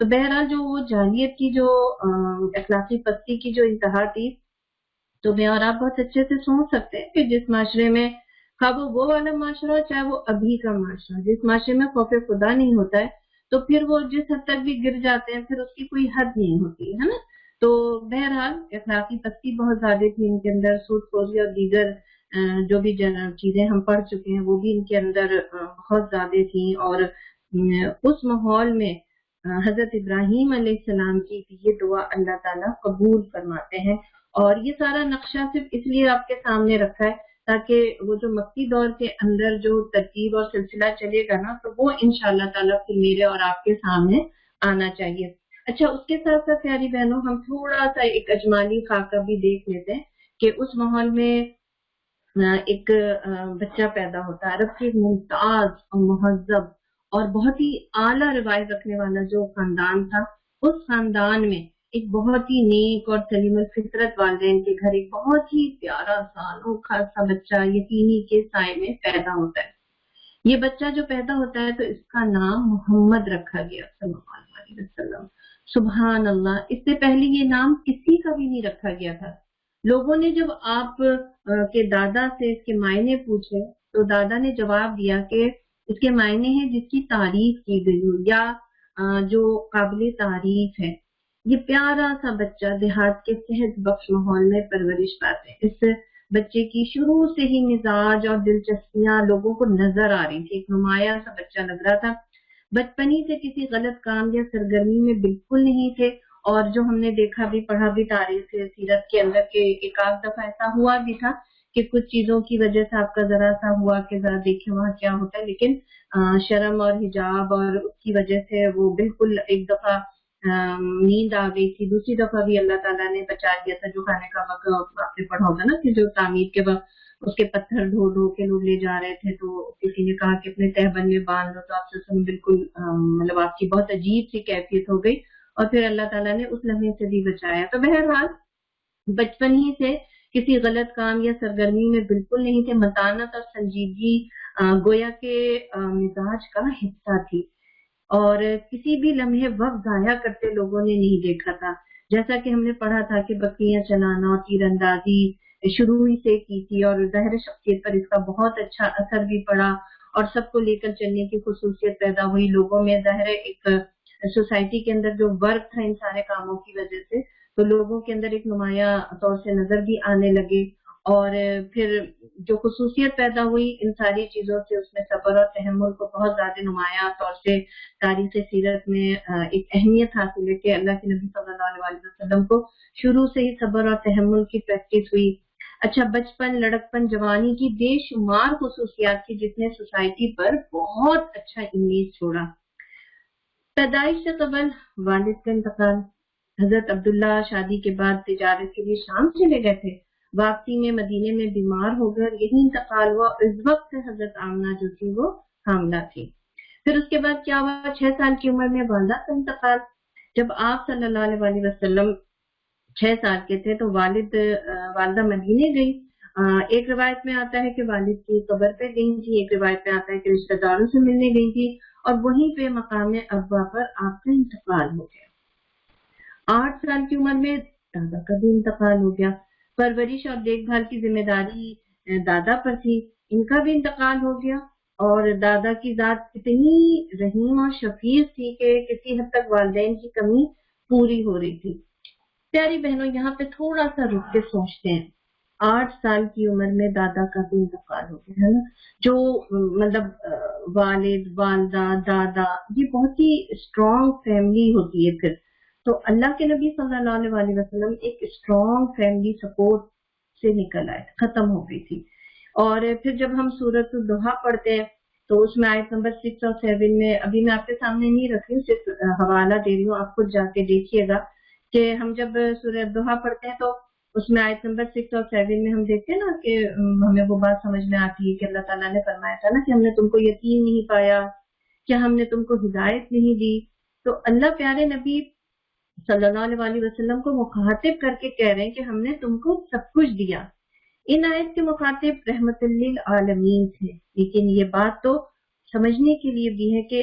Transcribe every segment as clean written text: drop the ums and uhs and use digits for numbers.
تو بہرحال جو وہ جاہلیت کی جو اخلاقی پستی کی جو انتہا تھی، تو میں اور آپ بہت اچھے سے سوچ سکتے ہیں کہ جس معاشرے میں خواہ وہ والا معاشرہ ہو چاہے وہ ابھی کا معاشرہ، جس معاشرے میں خوف خدا نہیں ہوتا ہے تو پھر وہ جس حد تک بھی گر جاتے ہیں پھر اس کی کوئی حد نہیں ہوتی ہے نا. تو بہرحال اخلاقی پستی بہت زیادہ تھی ان کے اندر، سود خوری اور دیگر جو بھی چیزیں ہم پڑھ چکے ہیں وہ بھی ان کے اندر بہت زیادہ تھیں. اور اس ماحول میں حضرت ابراہیم علیہ السلام کی یہ دعا اللہ تعالیٰ قبول فرماتے ہیں. اور یہ سارا نقشہ صرف اس لیے آپ کے سامنے رکھا ہے تاکہ وہ جو مکی دور کے اندر جو ترتیب اور سلسلہ چلے گا نا تو وہ انشاءاللہ تعالیٰ پھر میرے اور آپ کے سامنے آنا چاہیے. اچھا، اس کے ساتھ ساتھ پیاری بہنوں ہم تھوڑا سا ایک اجمالی خاکہ بھی دیکھ لیتے ہیں کہ اس ماحول میں ایک بچہ پیدا ہوتا ہے، عرب کے ممتاز اور مہذب اور بہت ہی اعلیٰ روایت رکھنے والا جو خاندان تھا، اس خاندان میں ایک بہت ہی نیک اور سلیم الفطرت والدین کے گھر ایک بہت ہی پیارا سا انوکھا سا بچہ یتیمی کے سائے میں پیدا ہوتا ہے. یہ بچہ جو پیدا ہوتا ہے تو اس کا نام محمد رکھا گیا صلی اللہ علیہ وسلم. سبحان اللہ، اس سے پہلے یہ نام کسی کا بھی نہیں رکھا گیا تھا. لوگوں نے جب آپ کے دادا سے اس کے معنی پوچھے تو دادا نے جواب دیا کہ اس کے معنی ہے جس کی تعریف کی گئی ہو یا جو قابل تعریف ہے. یہ پیارا سا بچہ دیہات کے صحت بخش ماحول میں پرورش پاتے ہیں. اس بچے کی شروع سے ہی مزاج اور دلچسپیاں لوگوں کو نظر آ رہی تھی، ایک نمایاں سا بچہ لگ رہا تھا. بچپنی سے کسی غلط کام یا سرگرمی میں بالکل نہیں تھے، اور جو ہم نے دیکھا بھی پڑھا بھی تاریخ سیرت کے اندر کہ ایک آدھ دفعہ ایسا ہوا بھی تھا کہ کچھ چیزوں کی وجہ سے آپ کا ذرا سا ہوا کہ ذرا دیکھیں وہاں کیا ہوتا ہے، لیکن شرم اور حجاب اور اس کی وجہ سے وہ بالکل ایک دفعہ نیند آ گئی تھی، دوسری دفعہ بھی اللہ تعالیٰ نے بچا دیا تھا. جو کھانے کا وقت آپ نے پڑھا ہوگا نا کہ جو تعمیر کے وقت اس کے پتھر ڈھو ڈھو کے لوگ لے جا رہے تھے تو کسی نے کہا کہ اپنے تہبند میں باندھ لو، تو آپ سے بالکل مطلب آپ کی بہت عجیب سی کیفیت ہو گئی اور پھر اللہ تعالیٰ نے اس لمحے سے بھی بچایا. تو بہرحال بچپن ہی سے کسی غلط کام یا سرگرمی میں بالکل نہیں تھے. متانت اور سنجیدگی گویا کے مزاج کا حصہ تھی اور کسی بھی لمحے وقت ضائع کرتے لوگوں نے نہیں دیکھا تھا. جیسا کہ ہم نے پڑھا تھا کہ بکریاں چلانا اور تیر اندازی شروع ہی سے کی تھی اور ظاہر شخصیت پر اس کا بہت اچھا اثر بھی پڑا اور سب کو لے کر چلنے کی خصوصیت پیدا ہوئی. لوگوں میں ظاہر ایک سوسائٹی کے اندر جو ورک تھا ان سارے کاموں کی وجہ سے تو لوگوں کے اندر ایک نمایاں طور سے نظر بھی آنے لگے اور پھر جو خصوصیت پیدا ہوئی ان ساری چیزوں سے اس میں صبر اور تحمل کو بہت زیادہ نمایاں طور سے تاریخ سیرت میں ایک اہمیت حاصل ہے کہ اللہ کے نبی صلی اللہ علیہ وسلم کو شروع سے ہی صبر اور تحمل کی پریکٹس ہوئی. اچھا، بچپن، لڑکپن، جوانی کی بے شمار خصوصیات تھی جس نے سوسائٹی پر بہت اچھا امیج چھوڑا. پیدائش سے قبل والد کا انتقال. حضرت عبداللہ شادی کے بعد تجارت کے لیے شام چلے گئے تھے. واپسی میں مدینے میں بیمار ہو گئے، یہی انتقال ہوا. اس وقت سے حضرت آمنہ جو تھی وہ حاملہ تھی. پھر اس کے بعد کیا ہوا؟ 6 سال کی عمر میں والدہ کا انتقال. جب آپ صلی اللہ علیہ وسلم 6 سال کے تھے تو والدہ مدینے گئی. ایک روایت میں آتا ہے کہ والد کی قبر پہ گئی تھی، ایک روایت میں آتا ہے کہ رشتہ داروں سے ملنے گئی تھی اور وہیں پہ مقام ابا پر آپ کا انتقال ہو گیا. 8 سال کی عمر میں دادا کا بھی انتقال ہو گیا. پرورش اور دیکھ بھال کی ذمہ داری دادا پر تھی، ان کا بھی انتقال ہو گیا. اور دادا کی ذات اتنی رحیم اور شفیق تھی کہ کسی حد تک والدین کی کمی پوری ہو رہی تھی. پیاری بہنوں، یہاں پہ تھوڑا سا رک کے سوچتے ہیں. 8 سال کی عمر میں دادا کا بھی انتقال ہو گیا ہے نا. جو مطلب والد، والدہ، دادا، یہ بہت ہی اسٹرانگ فیملی ہوتی ہے. پھر تو اللہ کے نبی صلی اللہ علیہ وسلم ایک اسٹرانگ فیملی سپورٹ سے نکل آئے، ختم ہو گئی تھی. اور پھر جب ہم سورۃ الضحیٰ پڑھتے ہیں تو اس میں آیت نمبر 6 اور 7 میں، ابھی میں آپ کے سامنے نہیں رکھ رہی ہوں، صرف حوالہ دے رہی ہوں، آپ خود جا کے دیکھیے گا کہ ہم جب سورۃ الضحیٰ پڑھتے ہیں تو اس میں آیت نمبر 6 اور 7 میں ہم دیکھتے ہیں نا کہ ہمیں وہ بات سمجھ میں آتی ہے کہ اللہ تعالیٰ نے فرمایا تھا نا کہ ہم نے تم کو یتیم نہیں پایا، کیا ہم نے تم کو ہدایت نہیں دی. تو اللہ پیارے نبی صلی اللہ علیہ وسلم کو مخاطب کر کے کہہ رہے ہیں کہ ہم نے تم کو سب کچھ دیا. ان آیت کے مخاطب رحمت للعالمین تھے، لیکن یہ بات تو سمجھنے کے لیے بھی ہے کہ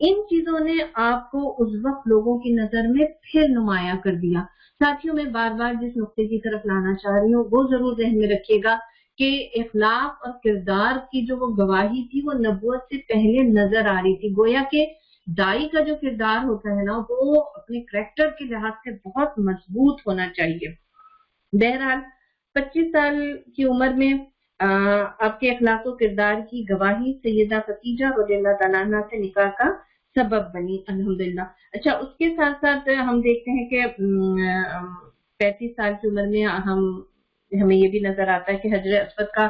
ان چیزوں نے آپ کو اس وقت لوگوں کی نظر میں پھر نمایاں کر دیا۔ ساتھیوں میں بار بار جس نقطے کی طرف لانا چاہ رہی ہوں وہ ضرور ذہن میں رکھیے گا کہ اخلاق اور کردار کی جو وہ گواہی تھی وہ نبوت سے پہلے نظر آ رہی تھی۔ گویا کہ دائی کا جو کردار ہوتا ہے نا وہ اپنے کریکٹر کے لحاظ سے بہت مضبوط ہونا چاہیے۔ بہرحال 25 سال کی عمر میں آپ کے اخلاق و کردار کی گواہی سیدہ خدیجہ رضی اللہ تعالیٰ عنہ سے نکاح کا سبب بنی الحمدللہ۔ اچھا، اس کے ساتھ ساتھ ہم دیکھتے ہیں کہ 35 سال کی عمر میں ہمیں یہ بھی نظر آتا ہے کہ حجر اسود کا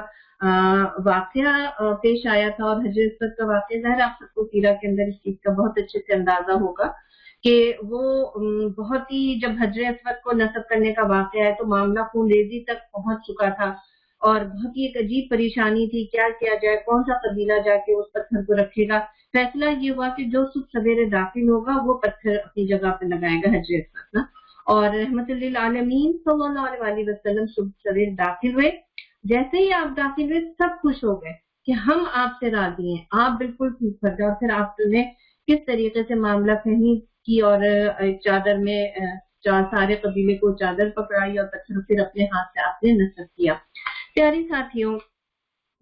واقعہ پیش آیا تھا، اور حجر اسود کا واقعہ ظاہر آپ سب کو سیرہ کے اندر اس چیز کا بہت اچھے سے اندازہ ہوگا کہ وہ بہت ہی، جب حجر اسود کو نصب کرنے کا واقعہ ہے تو معاملہ خون ریزی تک پہنچ چکا تھا، اور بہت ہی ایک عجیب پریشانی تھی، کیا کیا جائے، کون سا قبیلہ جا کے اس پتھر کو رکھے گا۔ فیصلہ یہ ہوا کہ جو صبح سویرے داخل ہوگا وہ پتھر اپنی جگہ پہ لگائے گا حجر اسود نا، اور رحمت للعالمین صلی اللہ علیہ وسلم صبح سویرے داخل ہوئے۔ جیسے ہی آپ داخل ہوئے سب خوش ہو گئے کہ ہم آپ سے راضی ہیں، آپ بالکل ٹھیک کر گئے، اور پھر آپ نے کس طریقے سے معاملہ فہمی کی، اور ایک چادر میں سارے قبیلے کو چادر پکڑائی اور پھر اپنے ہاتھ سے آپ نے نصب کیا۔ پیاری ساتھیوں،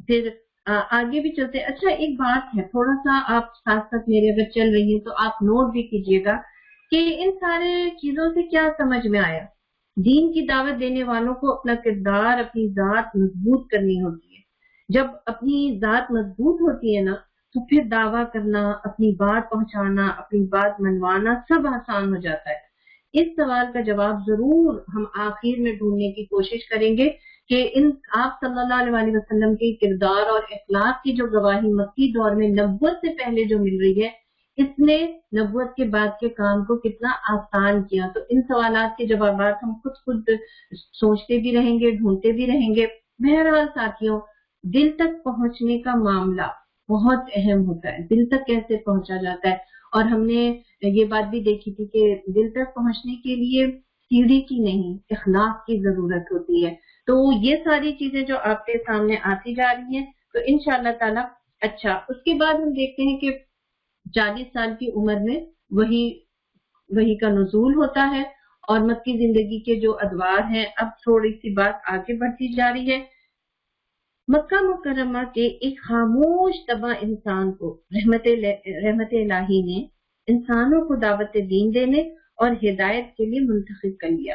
پھر آگے بھی چلتے۔ اچھا، ایک بات ہے، تھوڑا سا آپ ساتھ ساتھ میرے اگر چل رہی ہیں تو آپ نوٹ بھی کیجئے گا کہ ان سارے چیزوں سے کیا سمجھ میں آیا۔ دین کی دعوت دینے والوں کو اپنا کردار، اپنی ذات مضبوط کرنی ہوتی ہے۔ جب اپنی ذات مضبوط ہوتی ہے نا تو پھر دعویٰ کرنا، اپنی بات پہنچانا، اپنی بات منوانا سب آسان ہو جاتا ہے۔ اس سوال کا جواب ضرور ہم آخر میں ڈھونڈنے کی کوشش کریں گے کہ آپ صلی اللہ علیہ وسلم کے کردار اور اخلاق کی جو گواہی مکی دور میں نبوت سے پہلے جو مل رہی ہے، اس نے نبوت کے بعد کے کام کو کتنا آسان کیا۔ تو ان سوالات کے جوابات ہم خود سوچتے بھی رہیں گے، ڈھونڈتے بھی رہیں گے۔ بہرحال ساتھیوں، دل تک پہنچنے کا معاملہ بہت اہم ہوتا ہے، دل تک کیسے پہنچا جاتا ہے، اور ہم نے یہ بات بھی دیکھی تھی کہ دل تک پہنچنے کے لیے سیڑھی کی نہیں، اخلاق کی ضرورت ہوتی ہے۔ تو یہ ساری چیزیں جو آپ کے سامنے آتی جا رہی ہیں تو انشاءاللہ تعالی۔ اچھا، اس کے بعد ہم دیکھتے ہیں کہ 40 سال کی عمر میں وحی کا نزول ہوتا ہے، اور مکی زندگی کے جو ادوار ہیں، اب تھوڑی سی بات آگے بڑھتی جا رہی ہے۔ مکہ مکرمہ کے ایک خاموش طبع انسان کو رحمت الہی نے انسانوں کو دعوت دین دینے اور ہدایت کے لیے منتخب کر لیا۔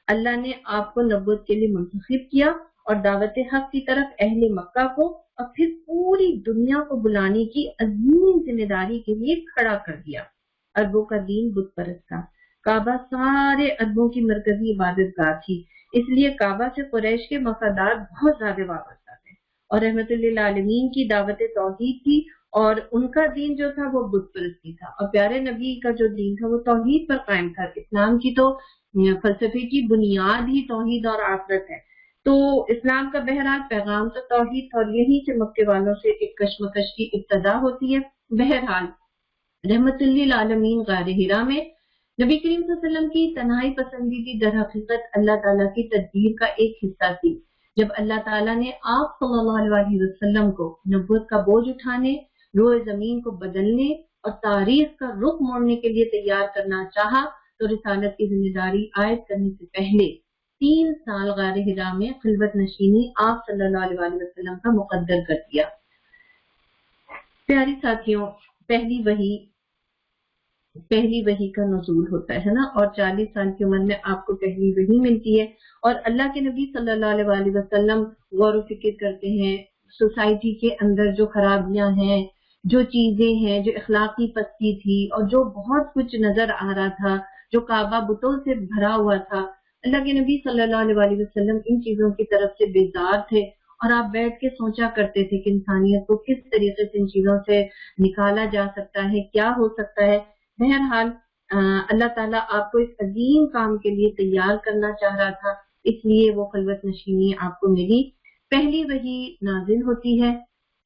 اللہ نے آپ کو نبوت کے لیے منتخب کیا اور دعوت حق کی طرف اہل مکہ کو اور پھر پوری دنیا کو بلانے کی عظیم ذمہ داری کے لیے کھڑا کر دیا۔ عربوں کا دین بت پرست تھا، کعبہ سارے عربوں کی مرکزی عبادت گاہ تھی، اس لیے کعبہ سے قریش کے مفادات بہت زیادہ وابستہ تھے، اور رحمت للعالمین کی دعوت توحید تھی، اور ان کا دین جو تھا وہ بت پرستی تھا، اور پیارے نبی کا جو دین تھا وہ توحید پر قائم تھا۔ اسلام کی تو فلسفے کی بنیاد ہی توحید اور آخرت ہے، تو اسلام کا بہرحال پیغام تو توحید تھا، اور یہی سے مکے والوں سے ایک کشمکش کی ابتدا ہوتی ہے۔ بہرحال رحمت للعالمین غار حرا میں نبی کریم صلی اللہ علیہ وسلم کی تنہائی پسندیدگی در حقیقت اللہ تعالیٰ کی تدبیر کا ایک حصہ تھی۔ جب اللہ تعالیٰ نے آپ صلی اللہ علیہ وسلم کو نبوت کا بوجھ اٹھانے، روئے زمین کو بدلنے اور تاریخ کا رخ موڑنے کے لیے تیار کرنا چاہا تو رسالت کی ذمہ داری عائد کرنے سے پہلے 3 سال غار حرا میں خلوت نشینی آپ صلی اللہ علیہ وسلم کا مقدر کر دیا۔ پیاری ساتھیوں، پہلی وحی کا نزول ہوتا ہے نا، اور 40 سال کی عمر میں آپ کو پہلی وحی ملتی ہے، اور اللہ کے نبی صلی اللہ علیہ وسلم غور و فکر کرتے ہیں سوسائٹی کے اندر جو خرابیاں ہیں، جو چیزیں ہیں، جو اخلاقی پستی تھی، اور جو بہت کچھ نظر آ رہا تھا، جو کعبہ بتوں سے بھرا ہوا تھا۔ اللہ کے نبی صلی اللہ علیہ وسلم ان چیزوں کی طرف سے بیزار تھے، اور آپ بیٹھ کے سوچا کرتے تھے کہ انسانیت کو کس طریقے سے ان چیزوں سے نکالا جا سکتا ہے، کیا ہو سکتا ہے۔ بہرحال اللہ تعالیٰ آپ کو اس عظیم کام کے لیے تیار کرنا چاہ رہا تھا، اس لیے وہ خلوت نشینی آپ کو ملی۔ پہلی وحی نازل ہوتی ہے،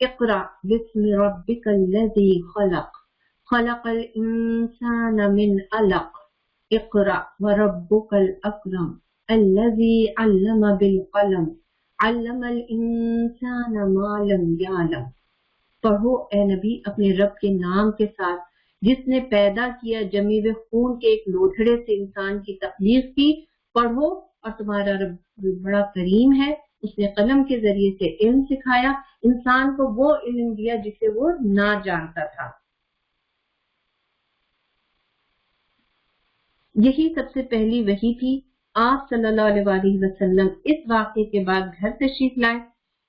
اقرأ بسم ربک الذی خلق، خلق الانسان من علق، اقرأ وربک الاکرم الذی علم بالقلم، علم الانسان ما لم یعلم۔ پڑھو اے نبی اپنے رب کے نام کے ساتھ جس نے پیدا کیا جمی ہوئے خون کے ایک لوتھڑے سے انسان کی تخلیق کی، پڑھو اور تمہارا رب بڑا کریم ہے، اس نے قلم کے ذریعے سے علم سکھایا، انسان کو وہ علم دیا جسے وہ نہ جانتا تھا۔ یہی سب سے پہلی وحی تھی۔ آپ صلی اللہ علیہ وسلم اس واقعے کے بعد گھر تشریف لائے۔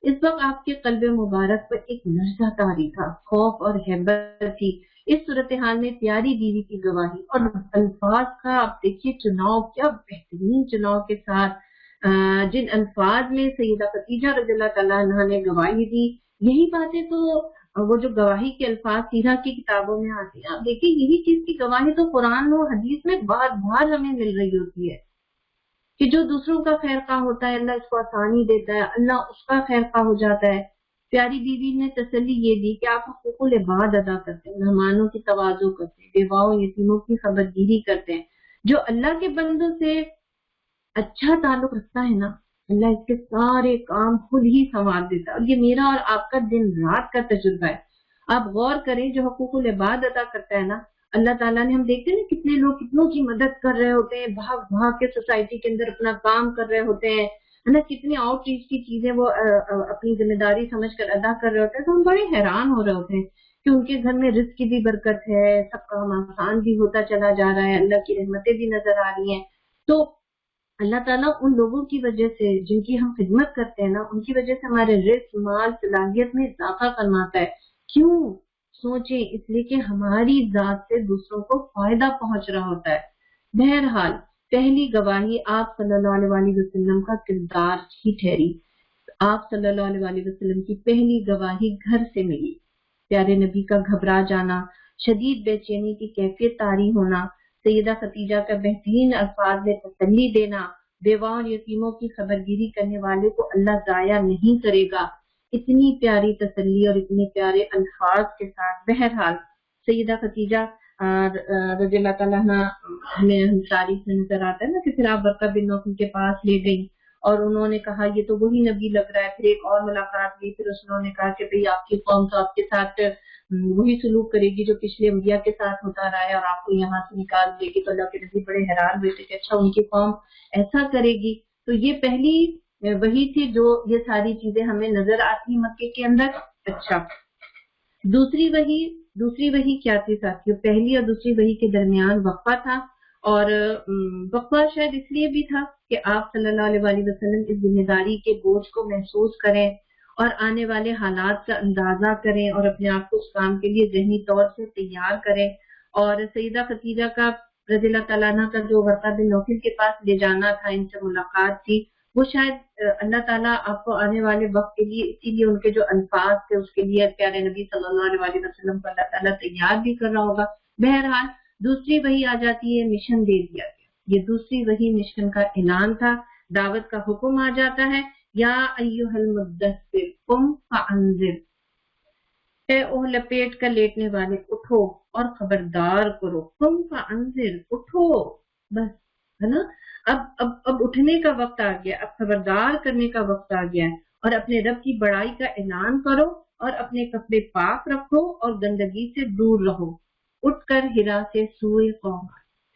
اس وقت آپ کے قلب مبارک پر ایک لرزہ طاری تھا، خوف اور ہیبت تھی۔ اس صورتحال میں پیاری بیوی کی گواہی اور الفاظ کا آپ دیکھیے چناؤ، کیا بہترین چناؤ کے ساتھ جن الفاظ میں سیدہ خدیجہ رضی اللہ تعالیٰ عنہا نے گواہی دی، یہی باتیں تو وہ جو گواہی کے الفاظ سیرہ کی کتابوں میں آتے ہیں، آپ دیکھیے یہی چیز کی گواہی تو قرآن و حدیث میں بار بار ہمیں مل رہی ہوتی ہے کہ جو دوسروں کا خیر خواہ ہوتا ہے اللہ اس کو آسانی دیتا ہے، اللہ اس کا خیر خواہ ہو جاتا ہے۔ پیاری بیوی نے تسلی یہ دی کہ آپ حقوق العباد ادا کرتے ہیں، مہمانوں کی تواضع کرتے ہیں، بیواؤں یتیموں کی خبرگیری کرتے ہیں۔ جو اللہ کے بندوں سے اچھا تعلق رکھتا ہے نا، اللہ اس کے سارے کام خود ہی سنوار دیتا ہے، اور یہ میرا اور آپ کا دن رات کا تجربہ ہے۔ آپ غور کریں، جو حقوق العباد ادا کرتا ہے نا اللہ تعالیٰ نے، ہم دیکھتے ہیں کتنے لوگ کتنوں کی مدد کر رہے ہوتے ہیں، بھاگ بھاگ کے سوسائٹی کے اندر اپنا کام کر رہے ہوتے ہیں، ہے نا، کتنے آؤٹ ریچ کی چیزیں وہ اپنی ذمہ داری سمجھ کر ادا کر رہے ہوتے ہیں، تو ہم بڑے حیران ہو رہے ہوتے ہیں کہ ان کے گھر میں رزق کی بھی برکت ہے، سب کام آسان بھی ہوتا چلا جا رہا ہے، اللہ کی رحمتیں بھی نظر آ رہی ہیں۔ تو اللہ تعالیٰ ان لوگوں کی وجہ سے جن کی ہم خدمت کرتے ہیں نا، ان کی وجہ سے ہمارے رزق، مال، صلاحیت میں اضافہ فرماتا ہے۔ کیوں؟ سوچیں، اس لیے کہ ہماری ذات سے دوسروں کو فائدہ پہنچ رہا ہوتا ہے۔ بہرحال پہلی گواہی آپ صلی اللہ علیہ وسلم کا کردار ہی ٹھہری۔ آپ صلی اللہ علیہ وسلم کی پہلی گواہی گھر سے ملی۔ پیارے نبی کا گھبرا جانا، شدید بے چینی کی کیفیت طاری ہونا، سیدہ خدیجہ کا بہترین الفاظ میں تسلی دینا، بیواؤں اور یتیموں کی خبرگیری کرنے والے کو اللہ ضائع نہیں کرے گا، اتنی پیاری تسلی اور اتنے پیارے الفاظ کے ساتھ۔ بہرحال سیدہ خدیجہ رضی اللہ تعالیٰ عنہ ہمیں تاریخ میں نظر آتا ہے نا کہ پھر آپ ورقہ بن نوفل کے پاس لے گئی اور انہوں نے کہا یہ تو وہی نبی لگ رہا ہے۔ پھر ایک اور ملاقات ہوئی، پھر انہوں نے کہا کہ بھئی آپ کی قوم تو آپ کے ساتھ وہی سلوک کرے گی جو پچھلے انبیاء کے ساتھ ہوتا رہا ہے اور آپ کو یہاں سے نکال دے گی۔ تو اللہ کے نبی بڑے حیران ہوئے تھے کہ اچھا ان کی قوم ایسا کرے گی۔ تو یہ پہلی وہی تھی جو یہ ساری چیزیں ہمیں نظر آتی مکے کے اندر۔ اچھا، دوسری وحی کیا تھی ساتھیوں؟ پہلی اور دوسری وحی کے درمیان وقفہ تھا، اور وقفہ شاید اس لیے بھی تھا کہ آپ صلی اللہ علیہ وسلم اس ذمہ داری کے بوجھ کو محسوس کریں اور آنے والے حالات کا اندازہ کریں اور اپنے آپ کو اس کام کے لیے ذہنی طور سے تیار کریں۔ اور سیدہ خدیجہ کا رضی اللہ تعالیٰ عنہ کا جو ورقہ بن نوفل کے پاس لے جانا تھا، ان سے ملاقات تھی، وہ شاید اللہ تعالیٰ آپ کو آنے والے وقت کے لیے، اسی لیے ان کے جو الفاظ تھے اس کے لیے پیارے نبی صلی اللہ علیہ وسلم کو اللہ تعالیٰ تیار بھی کر رہا ہوگا۔ بہرحال دوسری وحی آ جاتی ہے، مشن دے دیا گیا۔ یہ دوسری وحی مشن کا اعلان تھا، دعوت کا حکم آ جاتا ہے، یا ایھا المدثر قم فانذر، اے اوہ لپیٹ کر لیٹنے والے اٹھو اور خبردار کرو۔ قم فانذر، اٹھو، بس، ہے نا، اب اٹھنے کا وقت آ گیا، اب خبردار کرنے کا وقت آ گیا ہے، اور اپنے رب کی بڑائی کا اعلان کرو اور اپنے کپڑے پاک رکھو اور گندگی سے دور رہو۔ اٹھ کر ہرا سے سوئے قوم،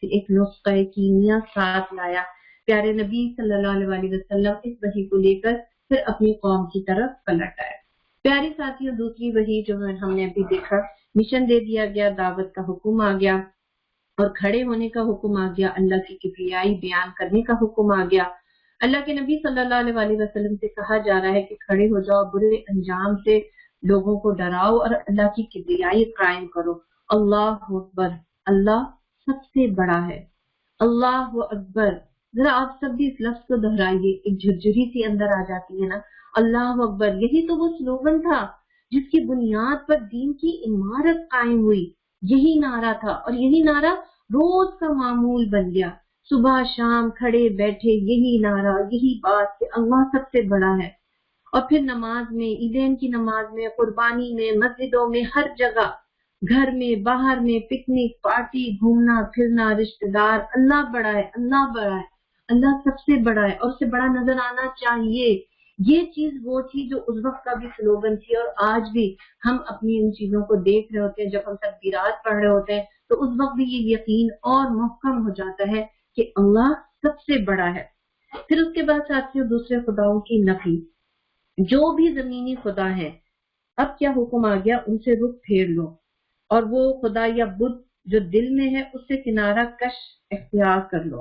ایک نسخہ کیمیا ساتھ لایا۔ پیارے نبی صلی اللہ علیہ وسلم اس وحی کو لے کر پھر اپنی قوم کی طرف پلٹ آئے۔ پیاری ساتھیوں، دوسری وحی جو ہم نے ابھی دیکھا، مشن دے دیا گیا، دعوت کا حکم آ گیا اور کھڑے ہونے کا حکم آ گیا، اللہ کی کبریائی بیان کرنے کا حکم آ گیا۔ اللہ کے نبی صلی اللہ علیہ وسلم سے کہا جا رہا ہے کہ کھڑے ہو جاؤ، برے انجام سے لوگوں کو ڈراؤ اور اللہ کی کبریائی قائم کرو۔ اللہ اکبر، اللہ سب سے بڑا ہے، اللہ اکبر۔ ذرا آپ سب بھی اس لفظ کو دہرائیے، ایک جھرجھری سی اندر آ جاتی ہے نا، اللہ اکبر۔ یہی تو وہ سلوگن تھا جس کی بنیاد پر دین کی عمارت قائم ہوئی، یہی نعرہ تھا، اور یہی نعرہ روز کا معمول بن گیا۔ صبح شام کھڑے بیٹھے یہی نعرہ، یہی بات کہ اللہ سب سے بڑا ہے۔ اور پھر نماز میں، عیدین کی نماز میں، قربانی میں، مسجدوں میں، ہر جگہ، گھر میں، باہر میں، پکنک، پارٹی، گھومنا پھرنا، رشتہ دار، اللہ بڑا ہے، اللہ بڑا ہے، اللہ سب سے بڑا ہے اور اسے بڑا نظر آنا چاہیے۔ یہ چیز وہ تھی جو اس وقت کا بھی سلوگن تھی، اور آج بھی ہم اپنی ان چیزوں کو دیکھ رہے ہوتے ہیں. جب ہم تکبیرات پڑھ رہے ہوتے ہیں تو اس وقت بھی یہ یقین اور محکم ہو جاتا ہے کہ اللہ سب سے بڑا ہے. پھر اس کے بعد ساتھیوں دوسرے خداؤں کی نفی. جو بھی زمینی خدا ہے، اب کیا حکم آ گیا، ان سے رخ پھیر لو، اور وہ خدا یا بت جو دل میں ہے اس سے کنارہ کش اختیار کر لو.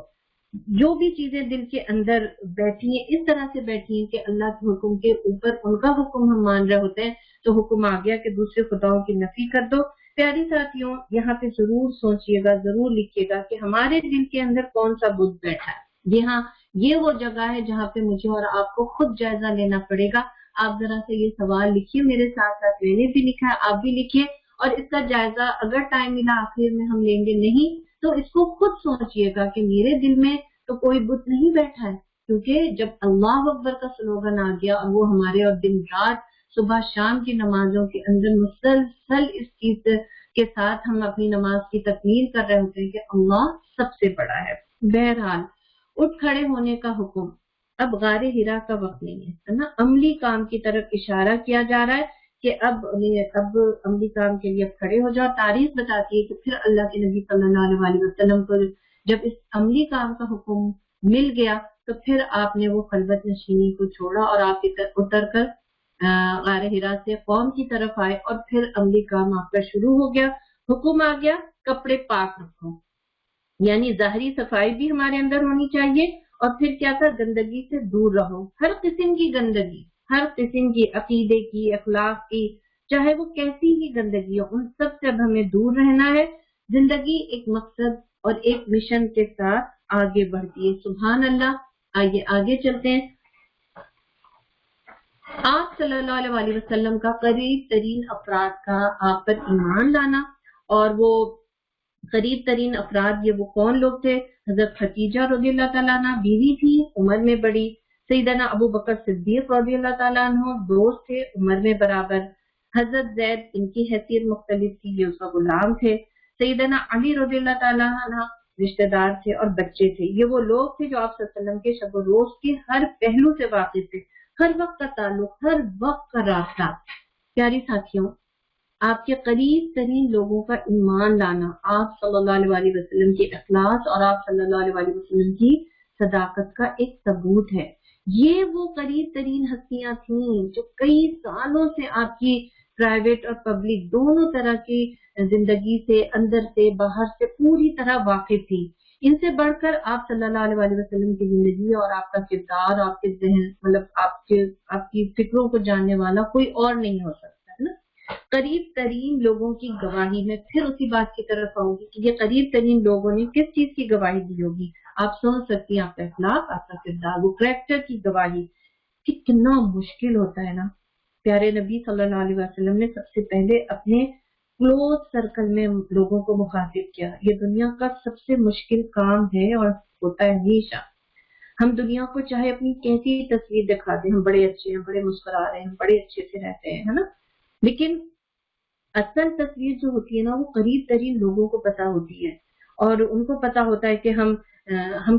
جو بھی چیزیں دل کے اندر بیٹھی ہیں اس طرح سے بیٹھی ہیں کہ اللہ کے حکم کے اوپر ان کا حکم ہم مان رہے ہوتے ہیں، تو حکم آ گیا کہ دوسرے خداؤں کی نفی کر دو. پیاری ساتھیوں، یہاں پہ ضرور سوچئے گا، ضرور لکھیے گا کہ ہمارے دل کے اندر کون سا بت بیٹھا ہے. جی ہاں، یہ وہ جگہ ہے جہاں پہ مجھے اور آپ کو خود جائزہ لینا پڑے گا. آپ ذرا سے یہ سوال لکھیے، میرے ساتھ ساتھ میں نے بھی لکھا ہے، آپ بھی لکھیے، اور اس کا جائزہ اگر ٹائم ملا آخر میں ہم لیں گے، نہیں تو اس کو خود سوچئے گا کہ میرے دل میں تو کوئی بت نہیں بیٹھا ہے. کیونکہ جب اللہ اکبر کا سلوگن آ گیا اور وہ ہمارے اور دن رات صبح شام کی نمازوں کے اندر مسلسل اس چیز کے ساتھ ہم اپنی نماز کی تکمیل کر رہے ہوتے ہیں کہ اللہ سب سے بڑا ہے. بہرحال اٹھ کھڑے ہونے کا حکم. اب غار ہرا کا وقت نہیں ہے نا، عملی کام کی طرف اشارہ کیا جا رہا ہے کہ اب عملی کام کے لیے اب کھڑے ہو جاؤ. تاریخ بتاتی ہے کہ پھر اللہ کے نبی صلی اللہ علیہ وسلم کو جب اس عملی کام کا حکم مل گیا تو پھر آپ نے وہ خلوت نشینی کو چھوڑا اور آپ اتر کر غار ہرا سے قوم کی طرف آئے، اور پھر عملی کام آپ کا شروع ہو گیا. حکم آ گیا کپڑے پاک رکھو، یعنی ظاہری صفائی بھی ہمارے اندر ہونی چاہیے، اور پھر کیا تھا، گندگی سے دور رہو. ہر قسم کی گندگی، ہر قسم کی عقیدے کی، اخلاق کی، چاہے وہ کیسی ہی گندگی ہو، ان سب سے اب ہمیں دور رہنا ہے. زندگی ایک مقصد اور ایک مشن کے ساتھ آگے بڑھتی ہے. سبحان اللہ. آئیے آگے چلتے ہیں. آپ صلی اللہ علیہ وسلم کا قریب ترین افراد کا آپ پر ایمان لانا، اور وہ قریب ترین افراد یہ وہ کون لوگ تھے؟ حضرت خدیجہ رضی اللہ تعالیٰ عنہ بیوی تھی، عمر میں بڑی. سیدنا ابو بکر صدیق رضی اللہ تعالیٰ عنہ دوست تھے، عمر میں برابر. حضرت زید ان کی حیثیت مختلف تھی، یہ اس کا غلام تھے. سیدنا علی رضی اللہ تعالیٰ عنہ رشتہ دار تھے اور بچے تھے. یہ وہ لوگ تھے جو آپ صلی اللہ علیہ وسلم کے شب و روز کے ہر پہلو سے واقف تھے، ہر وقت کا تعلق، ہر وقت کا رابطہ. پیاری ساتھیوں، آپ کے قریب ترین لوگوں کا ایمان لانا آپ صلی اللہ علیہ وسلم کے اخلاص اور آپ صلی اللہ علیہ وسلم کی صداقت کا ایک ثبوت ہے. یہ وہ قریب ترین ہستیاں تھیں جو کئی سالوں سے آپ کی پرائیویٹ اور پبلک دونوں طرح کی زندگی سے، اندر سے باہر سے پوری طرح واقف تھی. ان سے بڑھ کر آپ صلی اللہ علیہ وسلم کی زندگی اور آپ کا کردار، آپ کے ذہن، مطلب آپ کی فکروں کو جاننے والا کوئی اور نہیں ہو سکتا ہے نا. قریب ترین لوگوں کی گواہی، میں پھر اسی بات کی طرف آؤں گی کہ یہ قریب ترین لوگوں نے کس چیز کی گواہی دی ہوگی. آپ سمجھ سکتی ہیں، آپ کا اخلاق، آپ کا کردار، وہ کریکٹر کی گواہی. کتنا مشکل ہوتا ہے نا. پیارے نبی صلی اللہ علیہ وسلم نے سب سے پہلے اپنے کلوز سرکل میں لوگوں کو مخاطب کیا. یہ دنیا کا سب سے مشکل کام ہے اور ہوتا ہے ہمیشہ. ہم دنیا کو چاہے اپنی کیسی تصویر دکھا دیں، ہم بڑے اچھے ہیں، بڑے مسکرا رہے ہیں، بڑے اچھے سے رہتے ہیں، ہے نا، لیکن اصل تصویر جو ہوتی ہے نا وہ قریب ترین لوگوں کو پتا ہوتی ہے، اور ان کو پتا ہوتا ہے کہ ہم